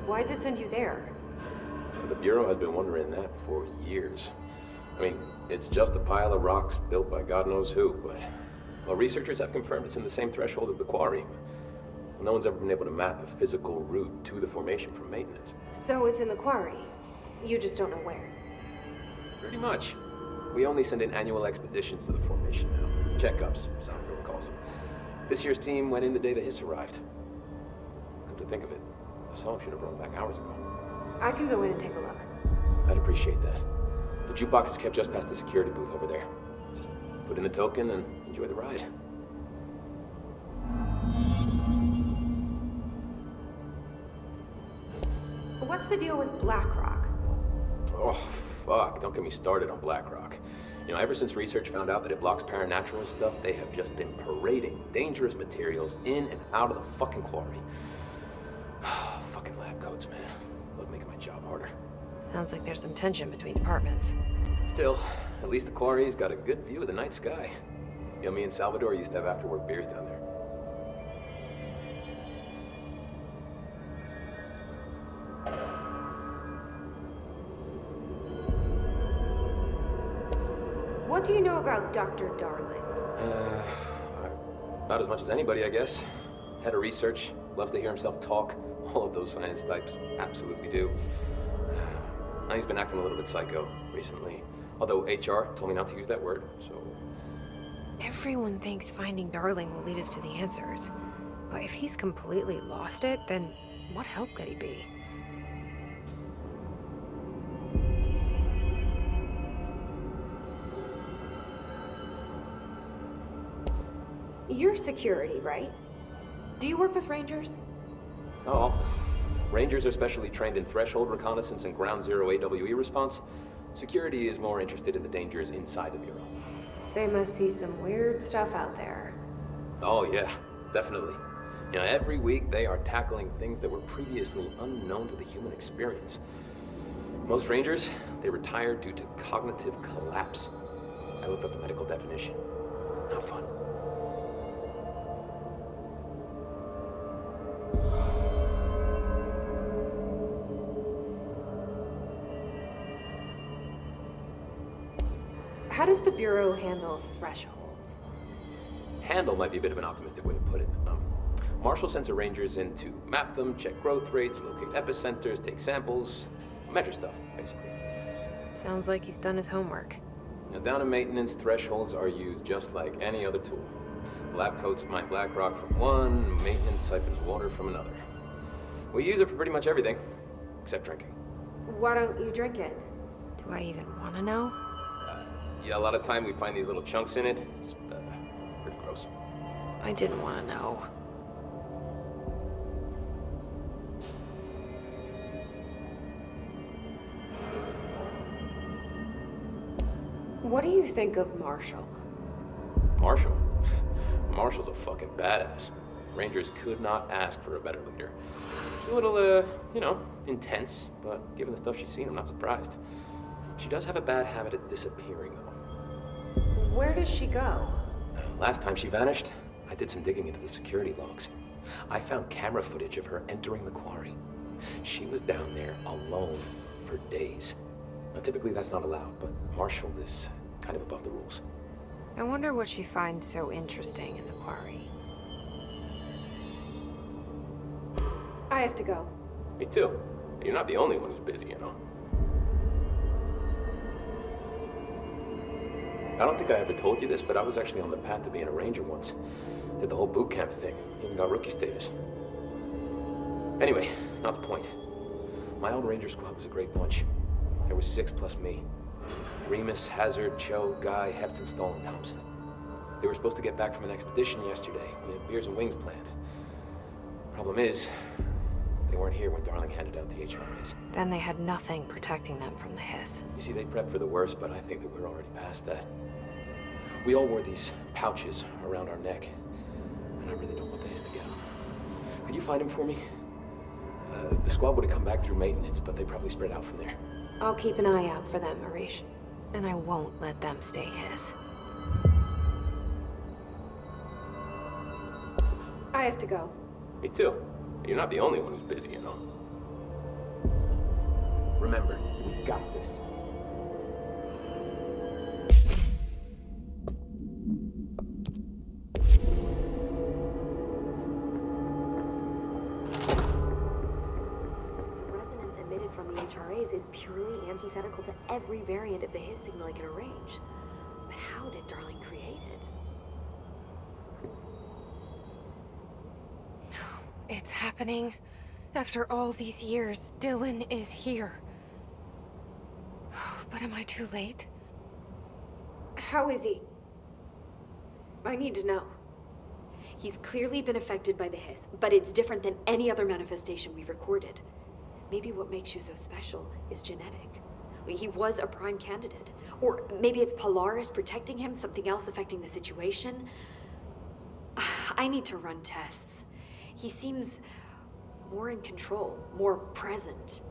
Why does it send you there? The Bureau has been wondering that for years. I mean, it's just a pile of rocks built by God knows who, but... Well, researchers have confirmed it's in the same threshold as the quarry. No one's ever been able to map a physical route to the formation from maintenance. So it's in the quarry. You just don't know where. Pretty much. We only send in annual expeditions to the formation now. Checkups, Salvador calls them. This year's team went in the day the hiss arrived. Come to think of it, the song should have brought back hours ago. I can go in and take a look. I'd appreciate that. The jukebox is kept just past the security booth over there. Just put in the token and enjoy the ride. What's the deal with BlackRock? Oh, fuck. Don't get me started on BlackRock. You know, ever since research found out that it blocks paranormal stuff, they have just been parading dangerous materials in and out of the fucking quarry. Fucking lab coats, man. Love making my job harder. Sounds like there's some tension between departments. Still, at least the quarry's got a good view of the night sky. You know, me and Salvador used to have after-work beers down there. What do you know about Dr. Darling? About as much as anybody, I guess. Head of research, loves to hear himself talk. All of those science types absolutely do. Now he's been acting a little bit psycho recently. Although HR told me not to use that word, so... Everyone thinks finding Darling will lead us to the answers. But if he's completely lost it, then what help could he be? You're security, right? Do you work with Rangers? Not often. Rangers are specially trained in threshold reconnaissance and ground zero AWE response. Security is more interested in the dangers inside the Bureau. They must see some weird stuff out there. Oh yeah, definitely. You know, every week they are tackling things that were previously unknown to the human experience. Most Rangers, they retire due to cognitive collapse. I looked up the medical definition. Not fun. How does the Bureau handle thresholds? Handle might be a bit of an optimistic way to put it. Marshall sends her Rangers in to map them, check growth rates, locate epicenters, take samples, measure stuff, basically. Sounds like he's done his homework. Now, down in maintenance, thresholds are used just like any other tool. Lab coats mine black rock from one, maintenance siphons water from another. We use it for pretty much everything, except drinking. Why don't you drink it? Do I even want to know? Yeah, a lot of time we find these little chunks in it. It's pretty gross. I didn't want to know. What do you think of Marshall? Marshall? Marshall's a fucking badass. Rangers could not ask for a better leader. She's a little, intense, but given the stuff she's seen, I'm not surprised. She does have a bad habit of disappearing, though. Where does she go? Last time she vanished, I did some digging into the security logs. I found camera footage of her entering the quarry. She was down there alone for days. Now, typically that's not allowed, but Marshall is kind of above the rules. I wonder what she finds so interesting in the quarry. I have to go. Me too. You're not the only one who's busy, you know. I don't think I ever told you this, but I was actually on the path to being a ranger once. Did the whole boot camp thing. Even got rookie status. Anyway, not the point. My old ranger squad was a great bunch. There was 6 plus me. Remus, Hazard, Cho, Guy, Hepton, Stoll, and Thompson. They were supposed to get back from an expedition yesterday. We had beers and wings planned. Problem is, they weren't here when Darling handed out the HRAs. Then they had nothing protecting them from the hiss. You see, they prepped for the worst, but I think that we're already past that. We all wore these pouches around our neck, and I really don't want the hiss to get them. Could you find them for me? The squad would have come back through maintenance, but they probably spread out from there. I'll keep an eye out for them, Arish. And I won't let them stay hiss. I have to go. Me too. You're not the only one who's busy, you know. Remember, we got this. The resonance emitted from the HRAs is purely antithetical to every variant of the hiss signal I can arrange. But how did Darling create it? It's happening. After all these years, Dylan is here. But am I too late? How is he? I need to know. He's clearly been affected by the hiss, but it's different than any other manifestation we've recorded. Maybe what makes you so special is genetic. He was a prime candidate. Or maybe it's Polaris protecting him, something else affecting the situation. I need to run tests. He seems more in control, more present.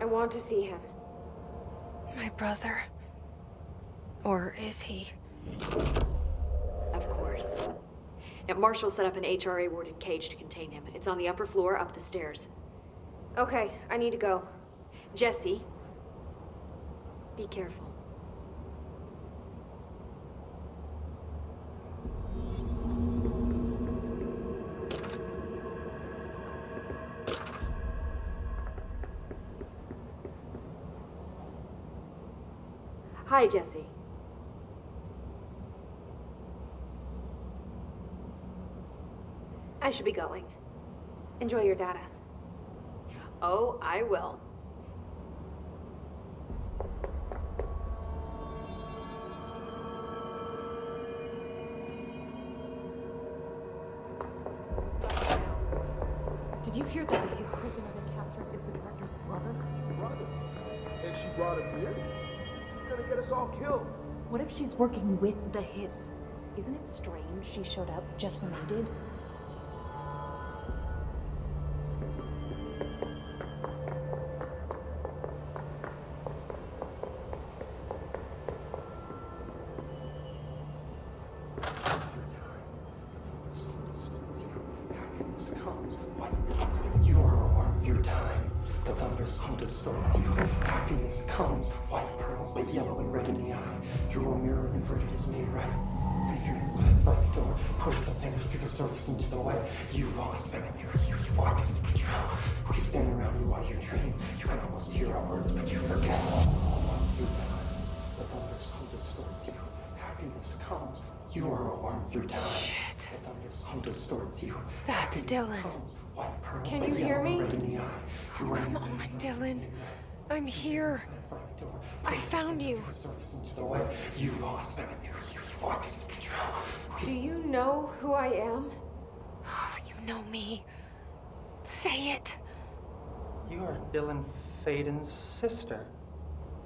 I want to see him. My brother. Or is he? Of course. Now, Marshall set up an HRA-warded cage to contain him. It's on the upper floor, up the stairs. Okay, I need to go. Jesse, be careful. Hi, Jesse. I should be going. Enjoy your data. Oh, I will. Did you hear that his prisoner they captured is the director's brother? Brother? And she brought him here? She's gonna get us all killed. What if she's working with the hiss? Isn't it strange she showed up just when they did? You are a worm through time. The thunder's home distorts you. Happiness comes, white pearls, but yellow and red in the eye. Through a mirror inverted is made right. Leave your inside by the door. Push the fingers through the surface into the way. You've always been in here. You walk as patrol. We stand around you while you dream. You can almost hear our words, but you forget. Through time, the thunder's home distorts you. Happiness comes. You are a worm through time. Shit. The thunder's home distorts you. That's Happiness Dylan. comes, white pearls, Can but you hear yellow me? and red in the eye. Through a Come mirror on, in Dylan. I'm here. I found you. into the way. You've always been in here. You've always in control. Do you know who I am? You know me. Say it. You are Dylan Faden's sister.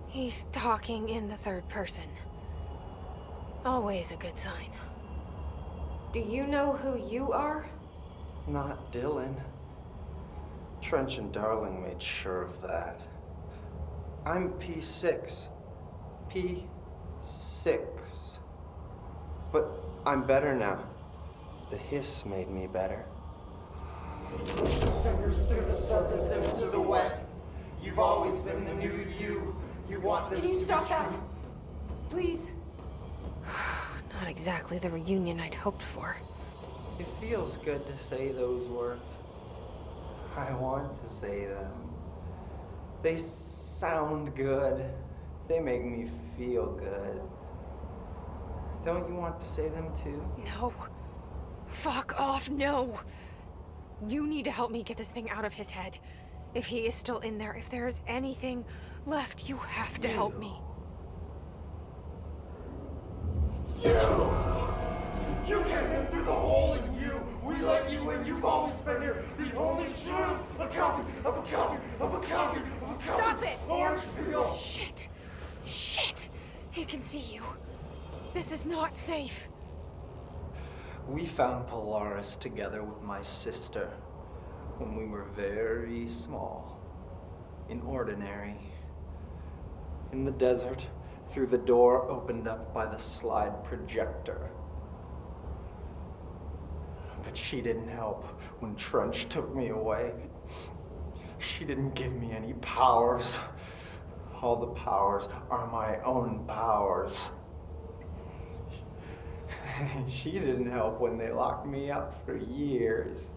He's talking in the third person. Always a good sign. Do you know who you are? Not Dylan. Trench and Darling made sure of that. I'm P6. P6. But I'm better now. The hiss made me better. Push the fingers through the surface into the wet. You've always been the new you. You want this Can you to be stop that? true. Please? Not exactly the reunion I'd hoped for. It feels good to say those words. I want to say them. They sound good. They make me feel good. Don't you want to say them too? No. Fuck off, no. You need to help me get this thing out of his head. If he is still in there, if there is anything left, you have to help me. You came in through the hole in you. We let you in. You've always been here. The only truth. A copy of a copy of a copy of a copy. Stop it! Orange peel. Shit. Shit. He can see you. This is not safe. We found Polaris together with my sister when we were very small, in Ordinary, in the desert, through the door opened up by the slide projector. But she didn't help when Trench took me away. She didn't give me any powers. All the powers are my own powers. She didn't help when they locked me up for years.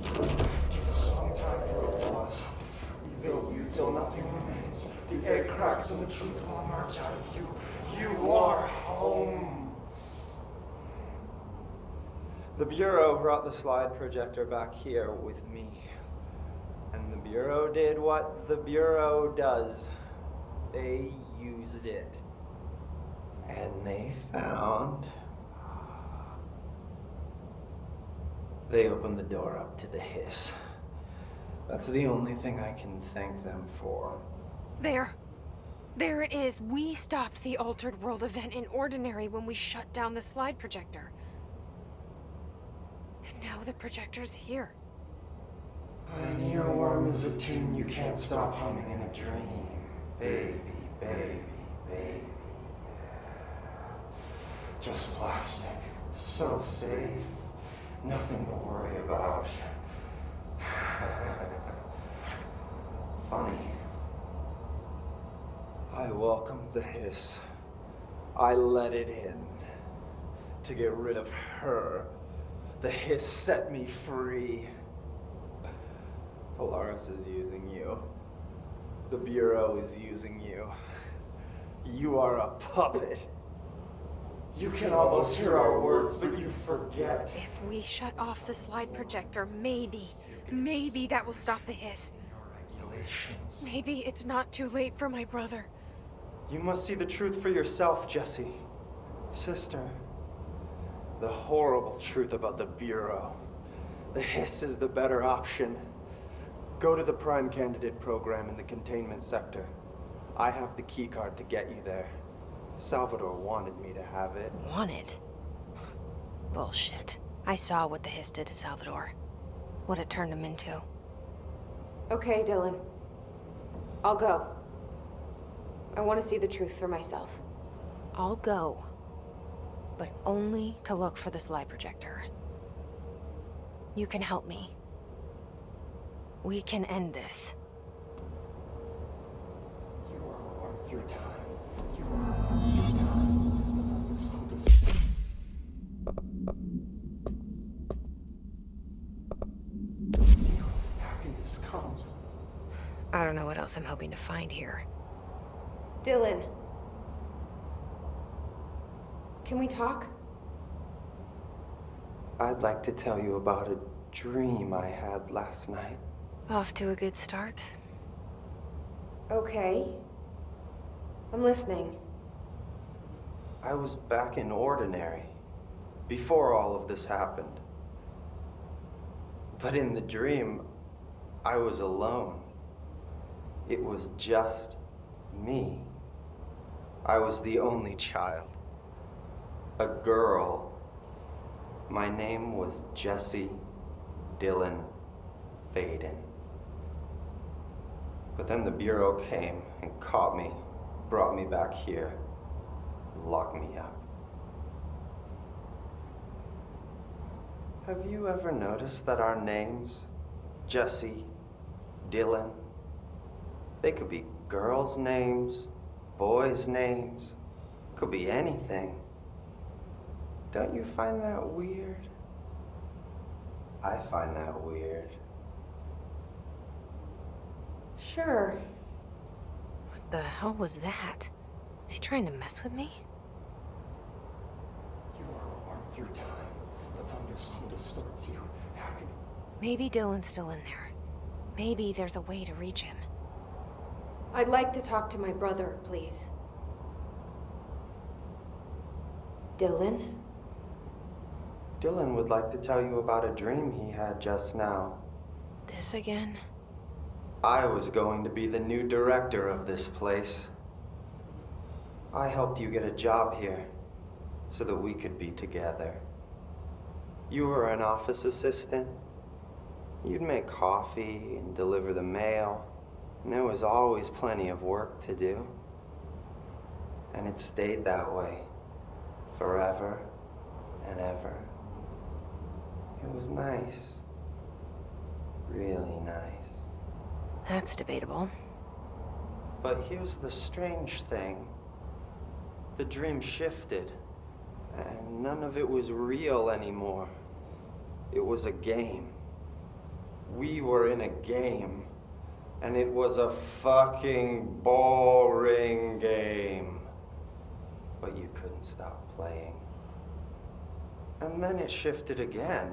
After the song time for applause, we build you till nothing remains. The egg cracks and the truth will emerge out of you. You are home. The Bureau brought the slide projector back here with me. And the Bureau did what the Bureau does. They used it. And they found... They opened the door up to the hiss. That's the only thing I can thank them for. There. There it is. We stopped the Altered World event in Ordinary when we shut down the slide projector. And now the projector's here. An earworm is a tune you can't stop humming in a dream. Baby, baby, baby. Just plastic. So safe. Nothing to worry about. Funny. I welcomed the hiss. I let it in. To get rid of her. The hiss set me free. Polaris is using you. The Bureau is using you. You are a puppet. You can almost hear our words, but you forget. If we shut off the slide projector, maybe that will stop the hiss. Regulations. Maybe it's not too late for my brother. You must see the truth for yourself, Jesse. Sister. The horrible truth about the Bureau. The hiss is the better option. Go to the Prime Candidate program in the containment sector. I have the keycard to get you there. Salvador wanted me to have it. Wanted? Bullshit. I saw what the hiss did to Salvador. What it turned him into. Okay, Dylan. I'll go. I want to see the truth for myself. I'll go. But only to look for the slide projector. You can help me. We can end this. You are warped through time. You are warped through time. Happiness comes. I don't know what else I'm hoping to find here. Dylan. Can we talk? I'd like to tell you about a dream I had last night. Off to a good start. Okay. I'm listening. I was back in Ordinary, before all of this happened. But in the dream, I was alone. It was just me. I was the only child. A girl. My name was Jesse Dylan Faden. But then the Bureau came and caught me, brought me back here, locked me up. Have you ever noticed that our names, Jesse, Dylan, they could be girls' names, boys' names, could be anything. Don't you find that weird? I find that weird. Sure. What the hell was that? Is he trying to mess with me? You are warm through time. The thunderstorm distorts you. How can Maybe Dylan's still in there. Maybe there's a way to reach him. I'd like to talk to my brother, please. Dylan? Dylan would like to tell you about a dream he had just now. This again? I was going to be the new director of this place. I helped you get a job here so that we could be together. You were an office assistant. You'd make coffee and deliver the mail, and there was always plenty of work to do. And it stayed that way, forever and ever. It was nice. Really nice. That's debatable. But here's the strange thing. The dream shifted, and none of it was real anymore. It was a game. We were in a game, and it was a fucking boring game. But you couldn't stop playing. And then it shifted again.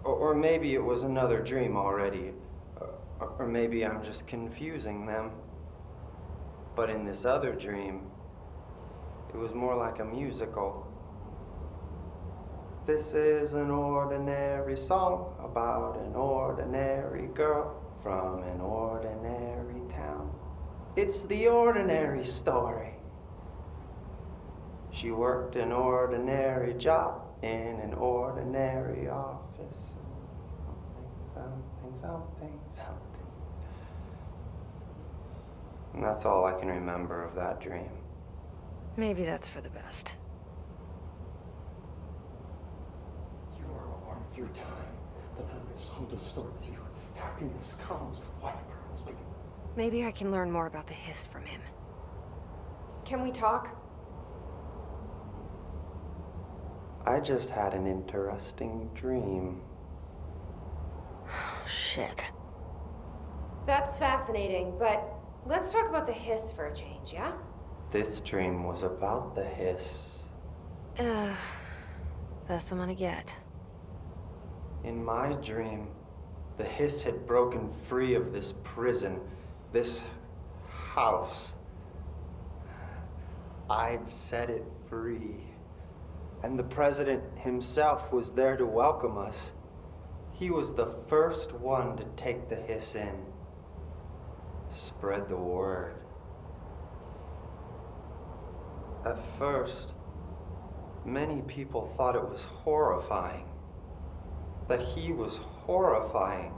Or maybe it was another dream already. Or maybe I'm just confusing them. But in this other dream, it was more like a musical. This is an ordinary song about an ordinary girl from an ordinary town. It's the ordinary story. She worked an ordinary job in an ordinary office. Something. And that's all I can remember of that dream. Maybe that's for the best. you are warm through time? The thunderstorm distorts you. Happiness comes with white pearls. Maybe I can learn more about the hiss from him. Can we talk? I just had an interesting dream. Shit. That's fascinating, but let's talk about the hiss for a change, yeah? This dream was about the hiss. Best I'm gonna get. In my dream, the hiss had broken free of this prison, this house. I'd set it free. And the president himself was there to welcome us. He was the first one to take the hiss in. Spread the word. At first, many people thought it was horrifying. That he was horrifying.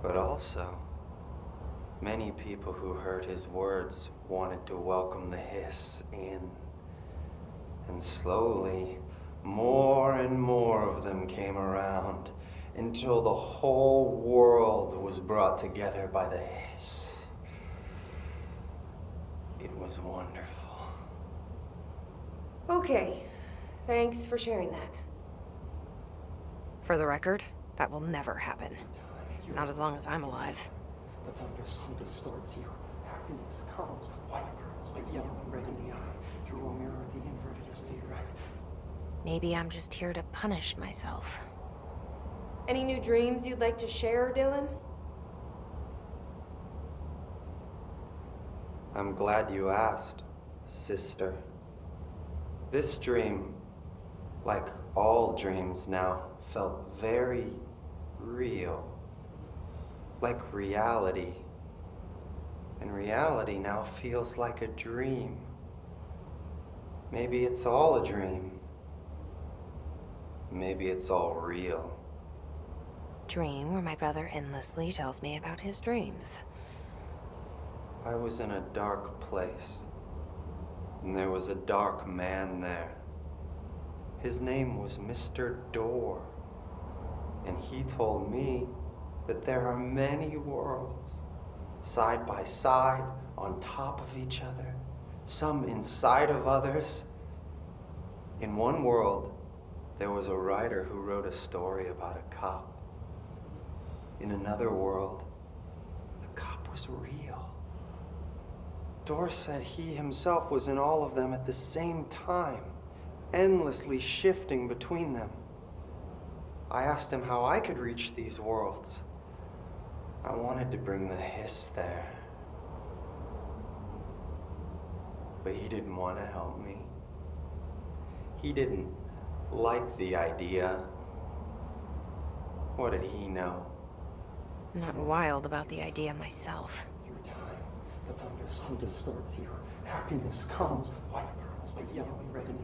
But also, many people who heard his words wanted to welcome the hiss in. And slowly, more and more of them came around until the whole world was brought together by the hiss. It was wonderful. Okay. Thanks for sharing that. For the record, that will never happen. Not as long as I'm alive. The thunderstorm distorts you. Happiness comes with white pearls, but yellow and red in the eye. Through a mirror, the inverted is made right. Maybe I'm just here to punish myself. Any new dreams you'd like to share, Dylan? I'm glad you asked, sister. This dream, like all dreams now, felt very real. Like reality. And reality now feels like a dream. Maybe it's all a dream. Maybe it's all real. Dream where my brother endlessly tells me about his dreams. I was in a dark place, and there was a dark man there. His name was Mr. Door, and he told me that there are many worlds, side by side, on top of each other, some inside of others. In one world, there was a writer who wrote a story about a cop. In another world, the cop was real. Door said he himself was in all of them at the same time, endlessly shifting between them. I asked him how I could reach these worlds. I wanted to bring the hiss there. But he didn't want to help me. He didn't like the idea. What did he know? I'm not wild about the idea myself. Through time, the thunder's hum distorts you. Happiness comes with white pearls, but yellow and red in it.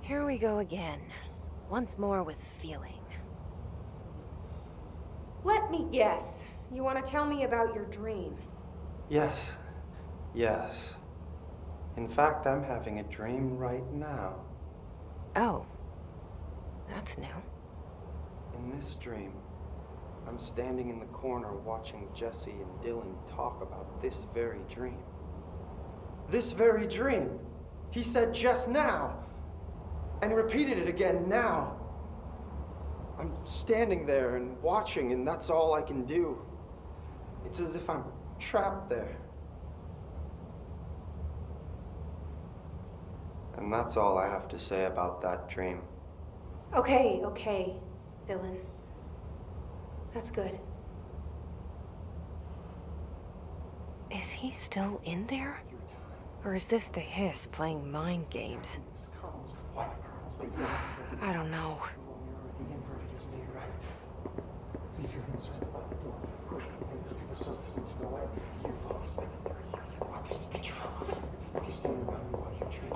Here we go again. Once more with feeling. Let me guess. You want to tell me about your dream? Yes. Yes. In fact, I'm having a dream right now. Oh. That's new. In this dream, I'm standing in the corner watching Jesse and Dylan talk about this very dream. This very dream! He said just now! And repeated it again now! I'm standing there and watching, and that's all I can do. It's as if I'm trapped there. And that's all I have to say about that dream. Okay, Dylan. That's good. Is he still in there? Or is this the hiss playing mind games? I don't know. The inverted is made right. Leave your inside by the door. Push the fingers to the surface into the light. You've lost it. You lost control. He's standing around you while you dream.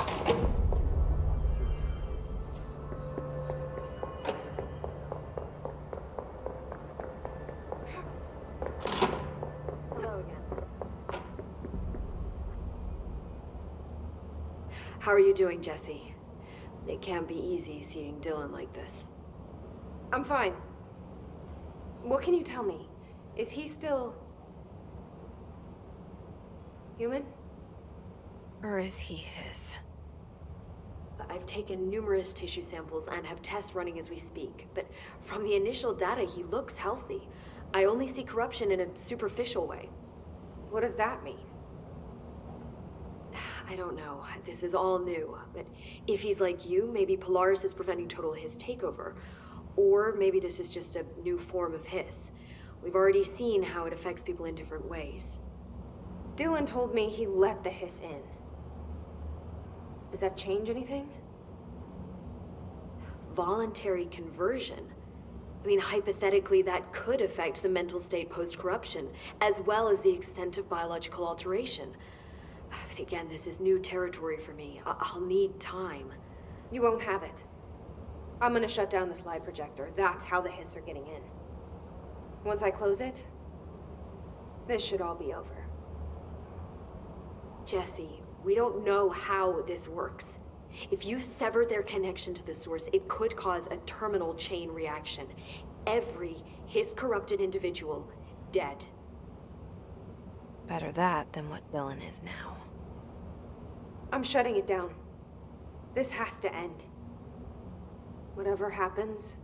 Hello again. How are you doing, Jesse? It can't be easy seeing Dylan like this. I'm fine. What can you tell me? Is he still... human? Or is he his? I've taken numerous tissue samples and have tests running as we speak, but from the initial data, he looks healthy. I only see corruption in a superficial way. What does that mean? I don't know. This is all new, but if he's like you, maybe Polaris is preventing total Hiss takeover. Or maybe this is just a new form of Hiss. We've already seen how it affects people in different ways. Dylan told me he let the hiss in. Does that change anything? Voluntary conversion. I mean, hypothetically, that could affect the mental state post-corruption, as well as the extent of biological alteration. But again, this is new territory for me. I'll need time. You won't have it. I'm gonna shut down the slide projector. That's how the hiss are getting in. Once I close it, this should all be over. Jesse, we don't know how this works. If you sever their connection to the source, it could cause a terminal chain reaction. Every Hiss-corrupted individual dead. Better that than what Dylan is now. I'm shutting it down. This has to end. Whatever happens,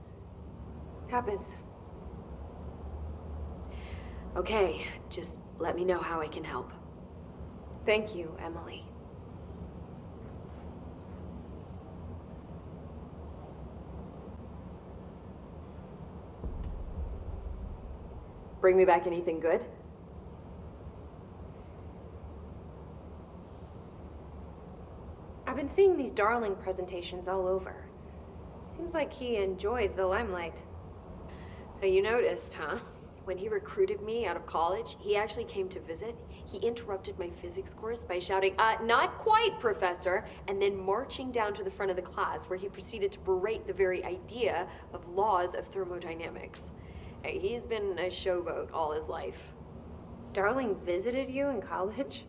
happens. Okay, just let me know how I can help. Thank you, Emily. bring me back anything good? I've been seeing these Darling presentations all over. Seems like he enjoys the limelight. So you noticed, huh? When he recruited me out of college, he actually came to visit. He interrupted my physics course by shouting, not quite, Professor, and then marching down to the front of the class where he proceeded to berate the very idea of laws of thermodynamics. Hey, he's been a showboat all his life. Darling visited you in college?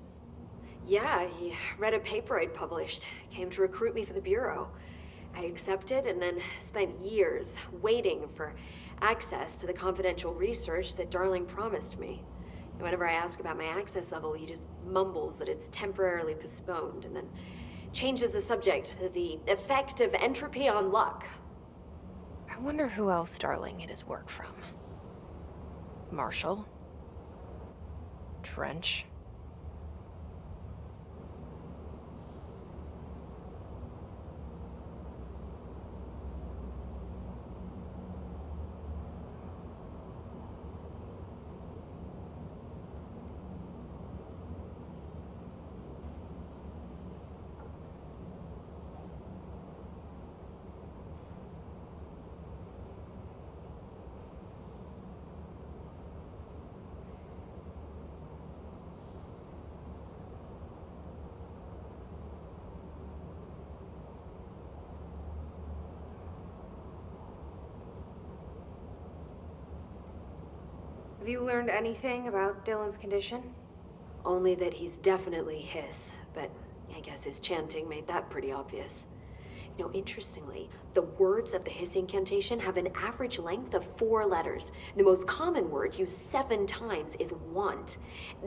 Yeah, he read a paper I'd published, came to recruit me for the Bureau. I accepted and then spent years waiting for access to the confidential research that Darling promised me. And whenever I ask about my access level, he just mumbles that it's temporarily postponed and then changes the subject to the effect of entropy on luck. I wonder who else Darling hid his work from. Marshall? Trench? Have you learned anything about Dylan's condition? Only that he's definitely Hiss, but I guess his chanting made that pretty obvious. You know, interestingly, the words of the Hiss incantation have an average length of 4 letters. The most common word used 7 times is want.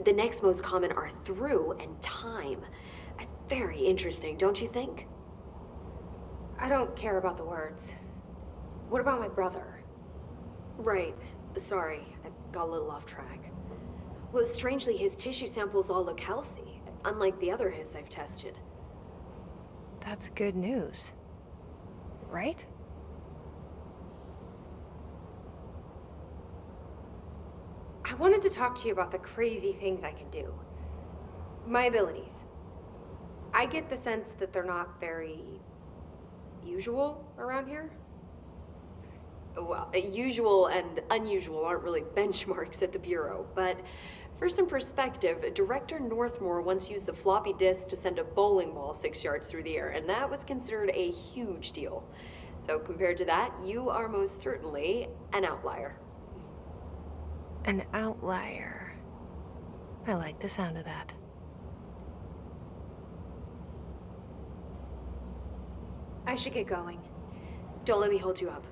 The next most common are through and time. That's very interesting, don't you think? I don't care about the words. What about my brother? Right. Sorry, I got a little off track. Well, strangely, his tissue samples all look healthy, unlike the other Hiss I've tested. That's good news. Right? I wanted to talk to you about the crazy things I can do. My abilities. I get the sense that they're not very usual around here. Well, usual and unusual aren't really benchmarks at the Bureau, but for some perspective, Director Northmore once used the floppy disk to send a bowling ball 6 yards through the air, and that was considered a huge deal. So compared to that, you are most certainly an outlier. An outlier. I like the sound of that. I should get going. Don't let me hold you up.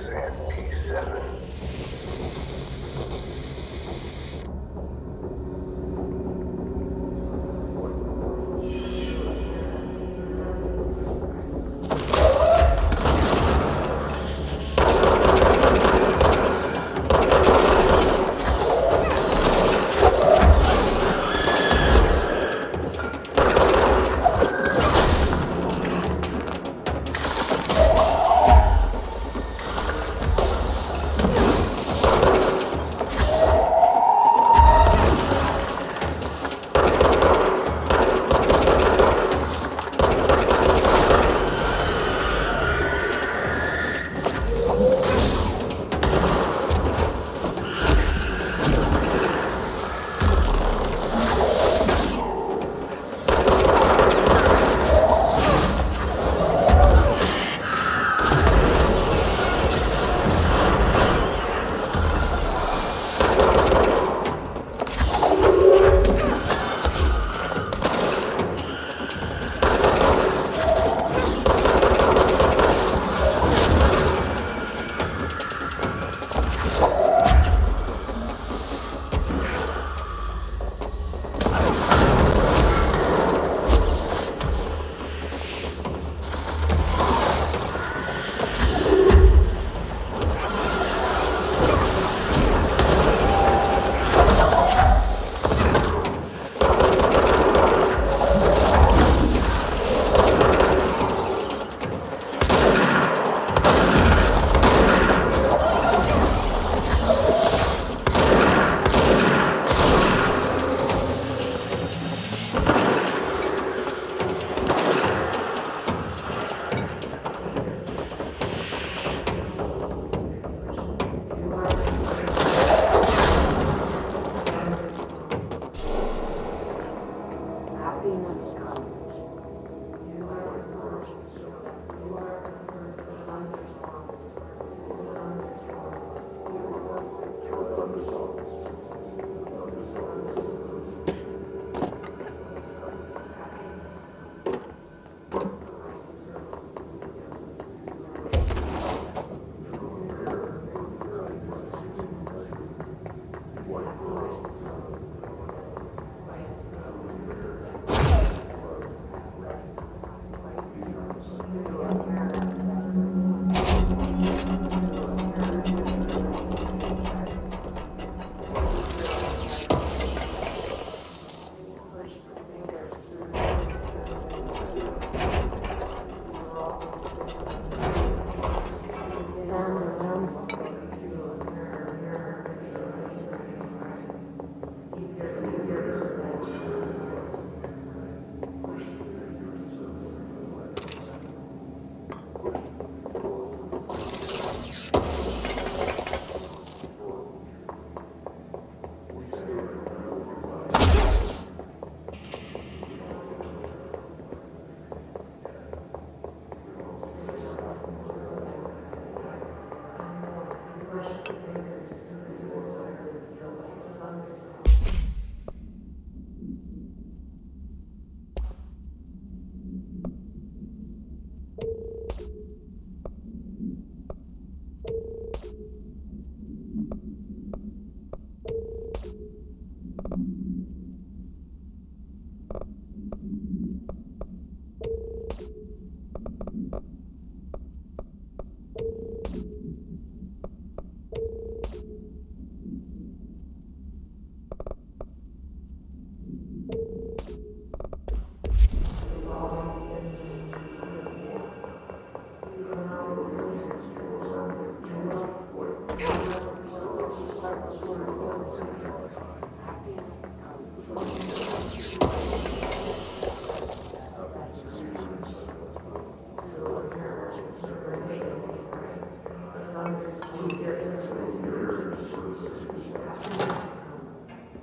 P6 and P7.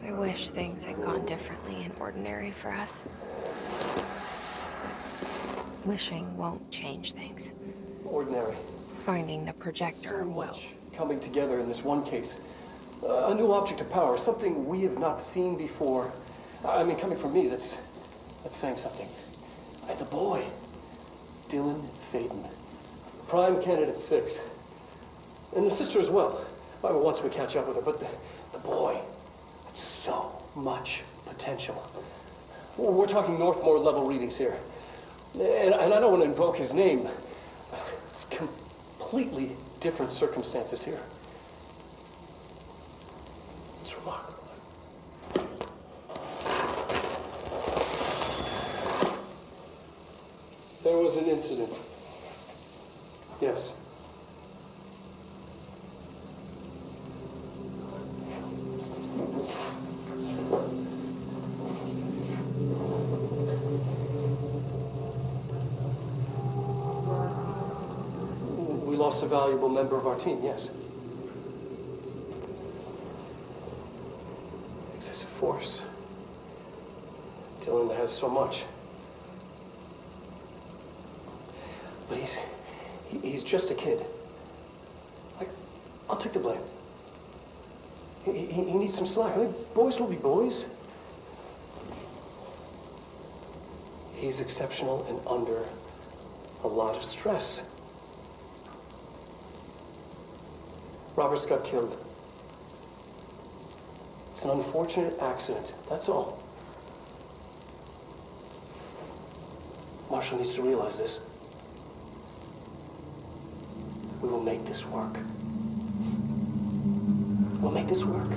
I wish things had gone differently and ordinary for us. Wishing won't change things. Ordinary. Finding the projector will. Coming together in this one case. A new object of power, something we have not seen before. I mean, coming from me, that's saying something. The boy, Dylan Faden. Prime Candidate 6. And the sister as well. Once we catch up with her. But the boy, so much potential. We're talking Northmore level readings here. And I don't want to invoke his name. It's completely different circumstances here. It's remarkable. There was an incident. Yes. We lost a valuable member of our team, yes. Excessive force. Dylan has so much. But he's just a kid. I'll take the blame. He needs some slack. I mean, boys will be boys. He's exceptional and under a lot of stress. Roberts got killed. It's an unfortunate accident, that's all. Marshall needs to realize this. We will make this work. We'll make this work.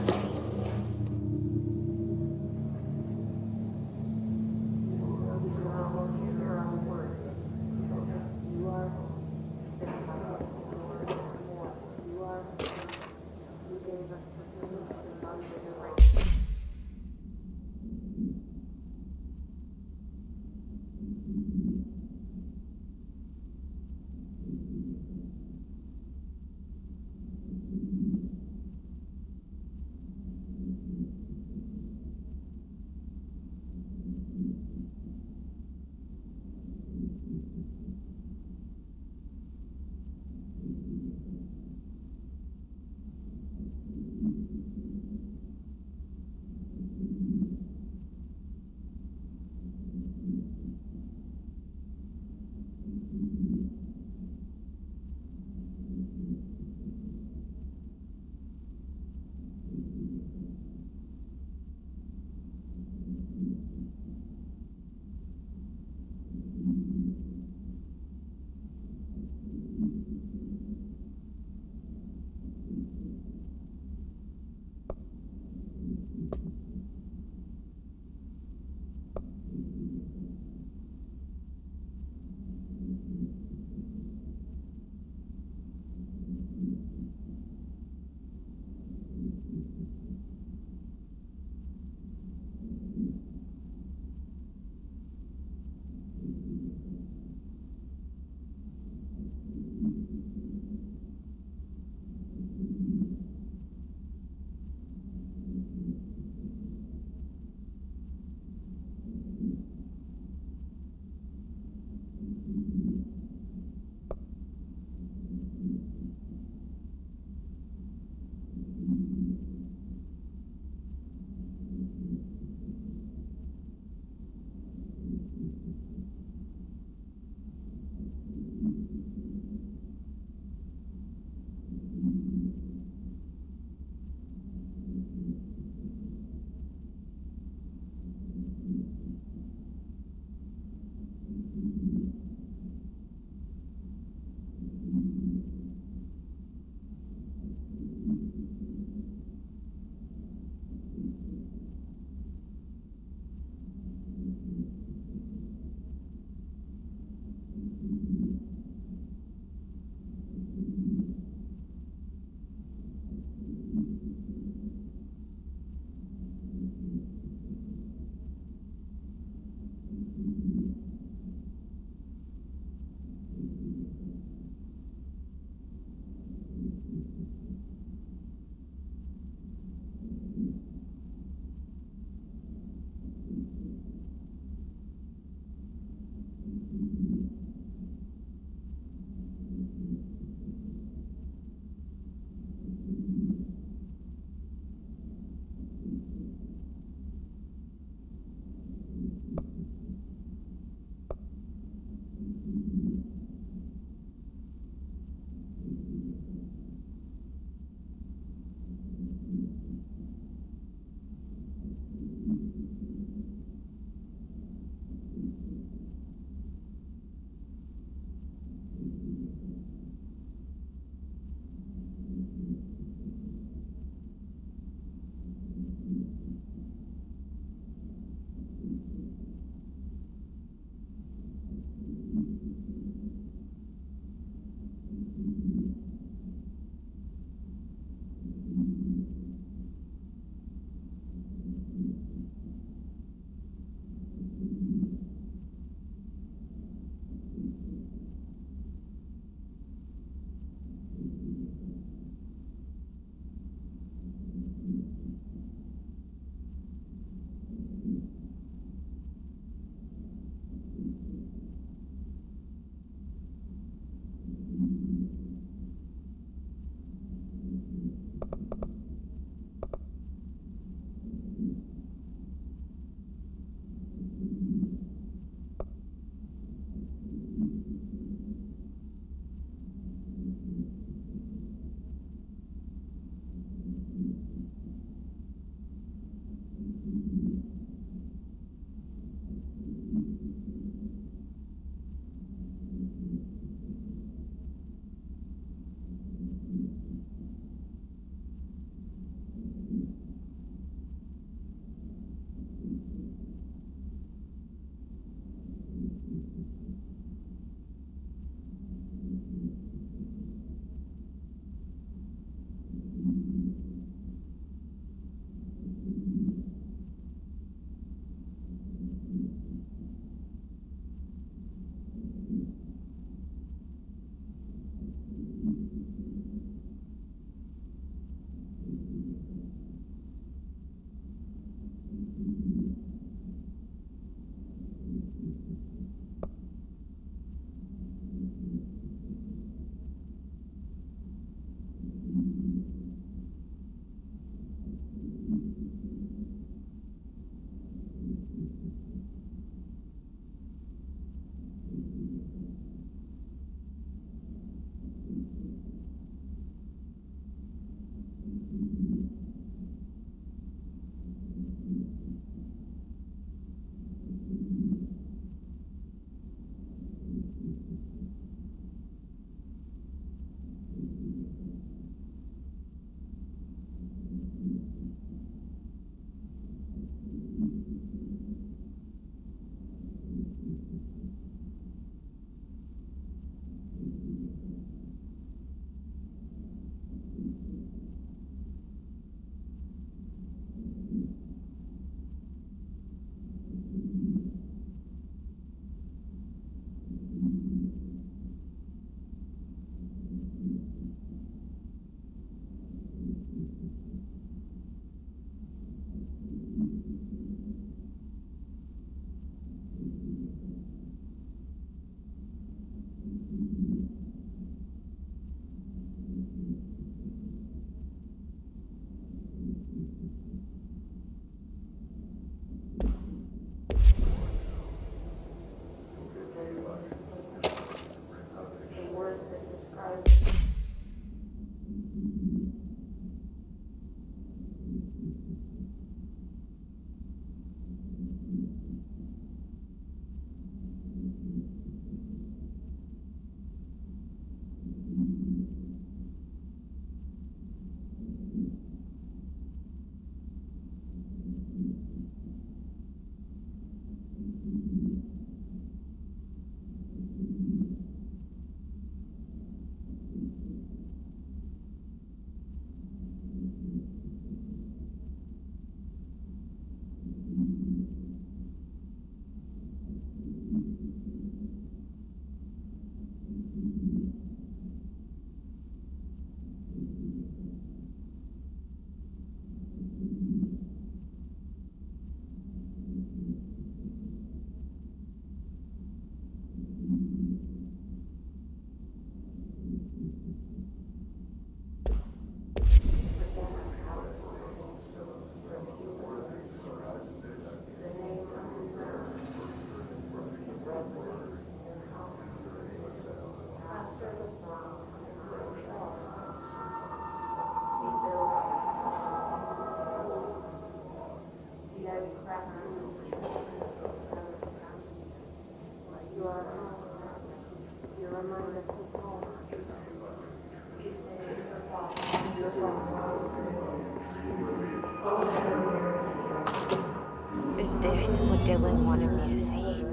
Is this what Dylan wanted me to see?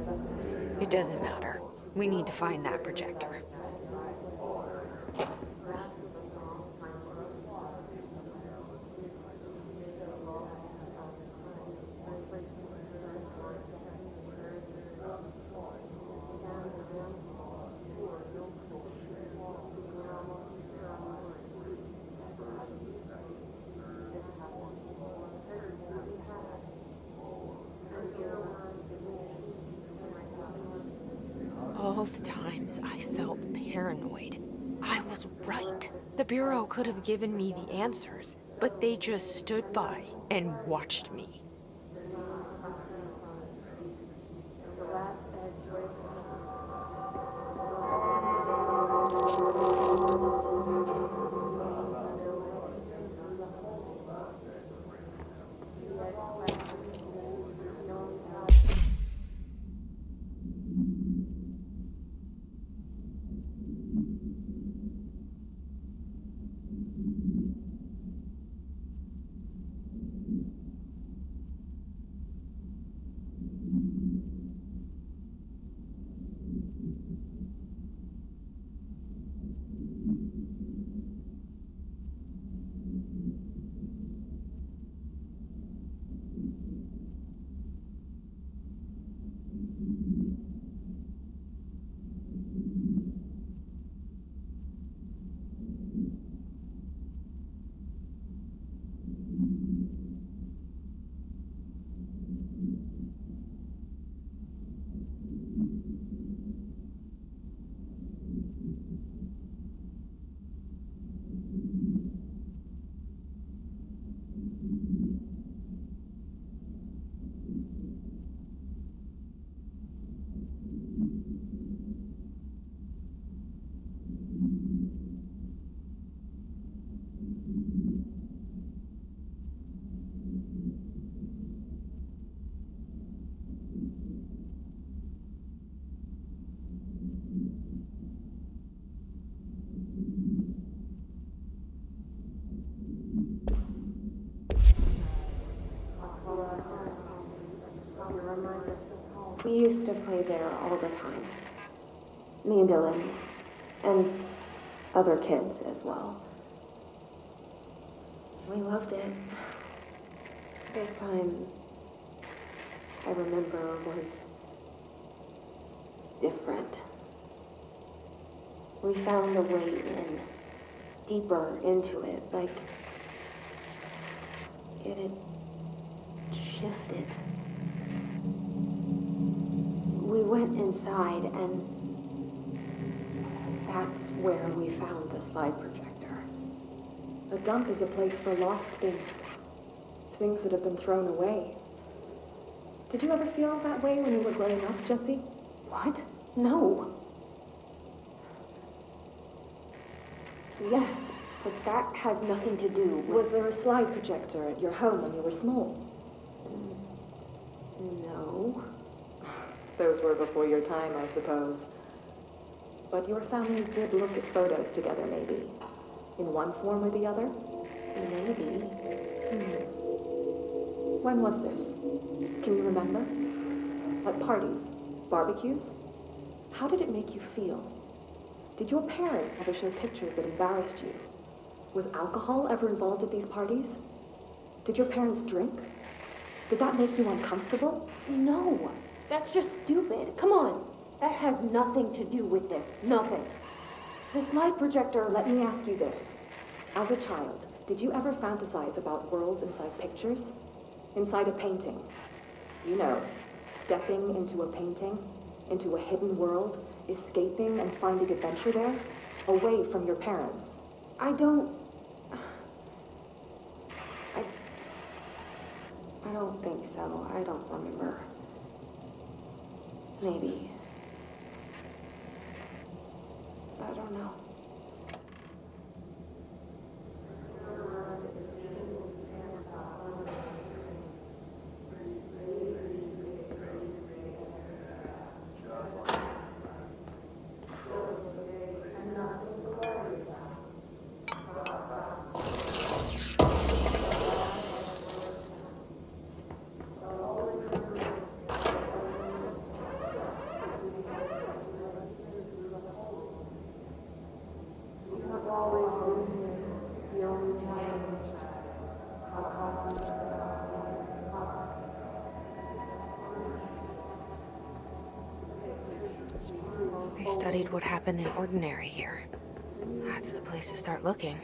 It doesn't matter. We need to find that projector. All the times I felt paranoid, I was right. The Bureau could have given me the answers, but they just stood by and watched me. We used to play there all the time. Me and Dylan, and other kids as well. We loved it. This time, I remember, was different. We found a way in, deeper into it, like it had shifted. We went inside, and that's where we found the slide projector. A dump is a place for lost things. Things that have been thrown away. Did you ever feel that way when you were growing up, Jesse? What? No. Yes, but that has nothing to do with... Was there a slide projector at your home when you were small? No. Those were before your time, I suppose. But your family did look at photos together, maybe. In one form or the other? Maybe. When was this? Can you remember? At parties? Barbecues? How did it make you feel? Did your parents ever show pictures that embarrassed you? Was alcohol ever involved at these parties? Did your parents drink? Did that make you uncomfortable? No, that's just stupid. Come on. That has nothing to do with this. Nothing. The slide projector, let me ask you this. As a child, did you ever fantasize about worlds inside pictures? Inside a painting? You know, stepping into a painting, into a hidden world, escaping and finding adventure there, away from your parents. I don't think so. I don't remember. Maybe. I don't know. They studied what happened in Ordinary here. That's the place to start looking.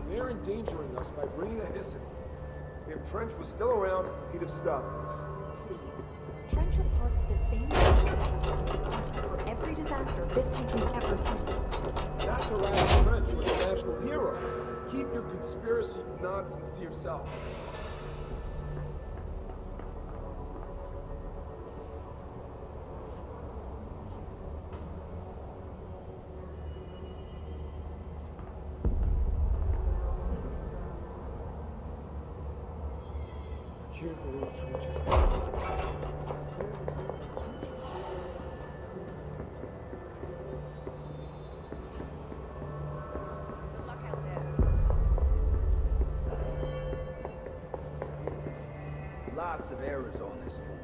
They're endangering us by bringing a hiss in. If Trench was still around, he'd have stopped this. Please. Trench was part of the same team responsible for every disaster this country's ever seen. Zachariah Trench was a national hero. Keep your conspiracy nonsense to yourself. Lots of errors on this form.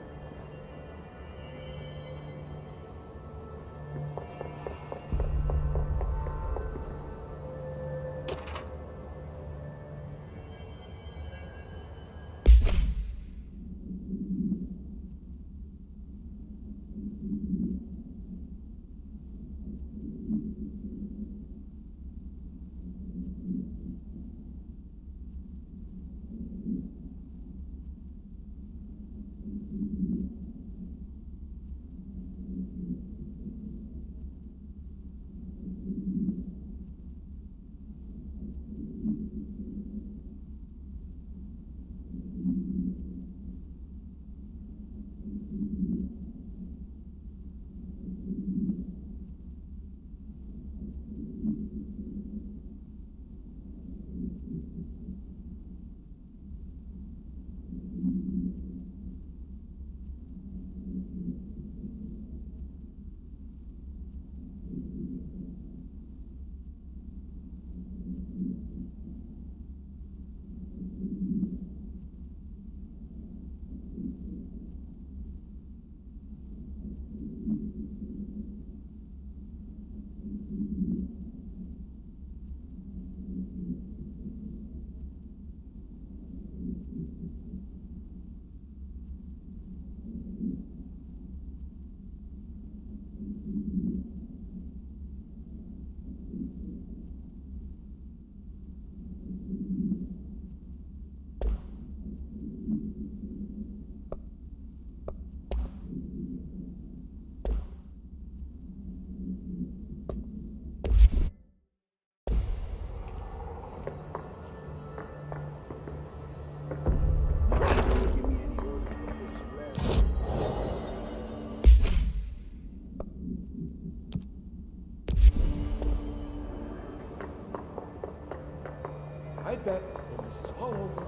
back when this is all over.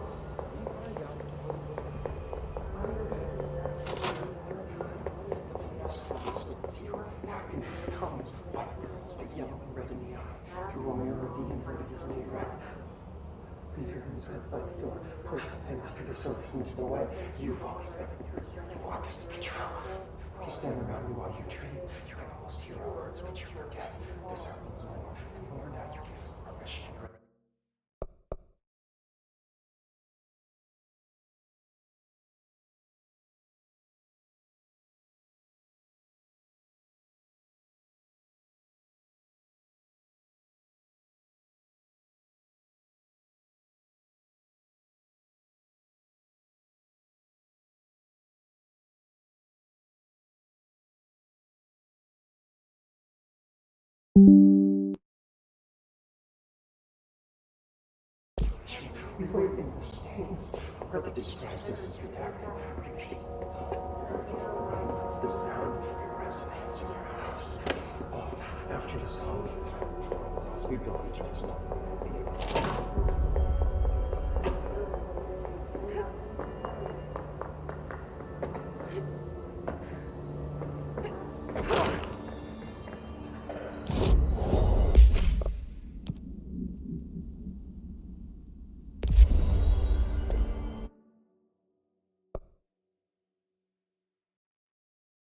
We find out. Happiness comes, white pearls, the yellow and red in the eye. Through a mirror, the inverted is made right. Leave your insert by the door. Push the fingers through the surface into the way. You've always been here. You want this to be true. We stand around you while you dream. You can almost hear our words, but you forget. This happens more and more now. You give us permission. We wait in the stands. Where the describes this as redacted. Repeat. The sound resonates in your house. After the song, we build each other's love.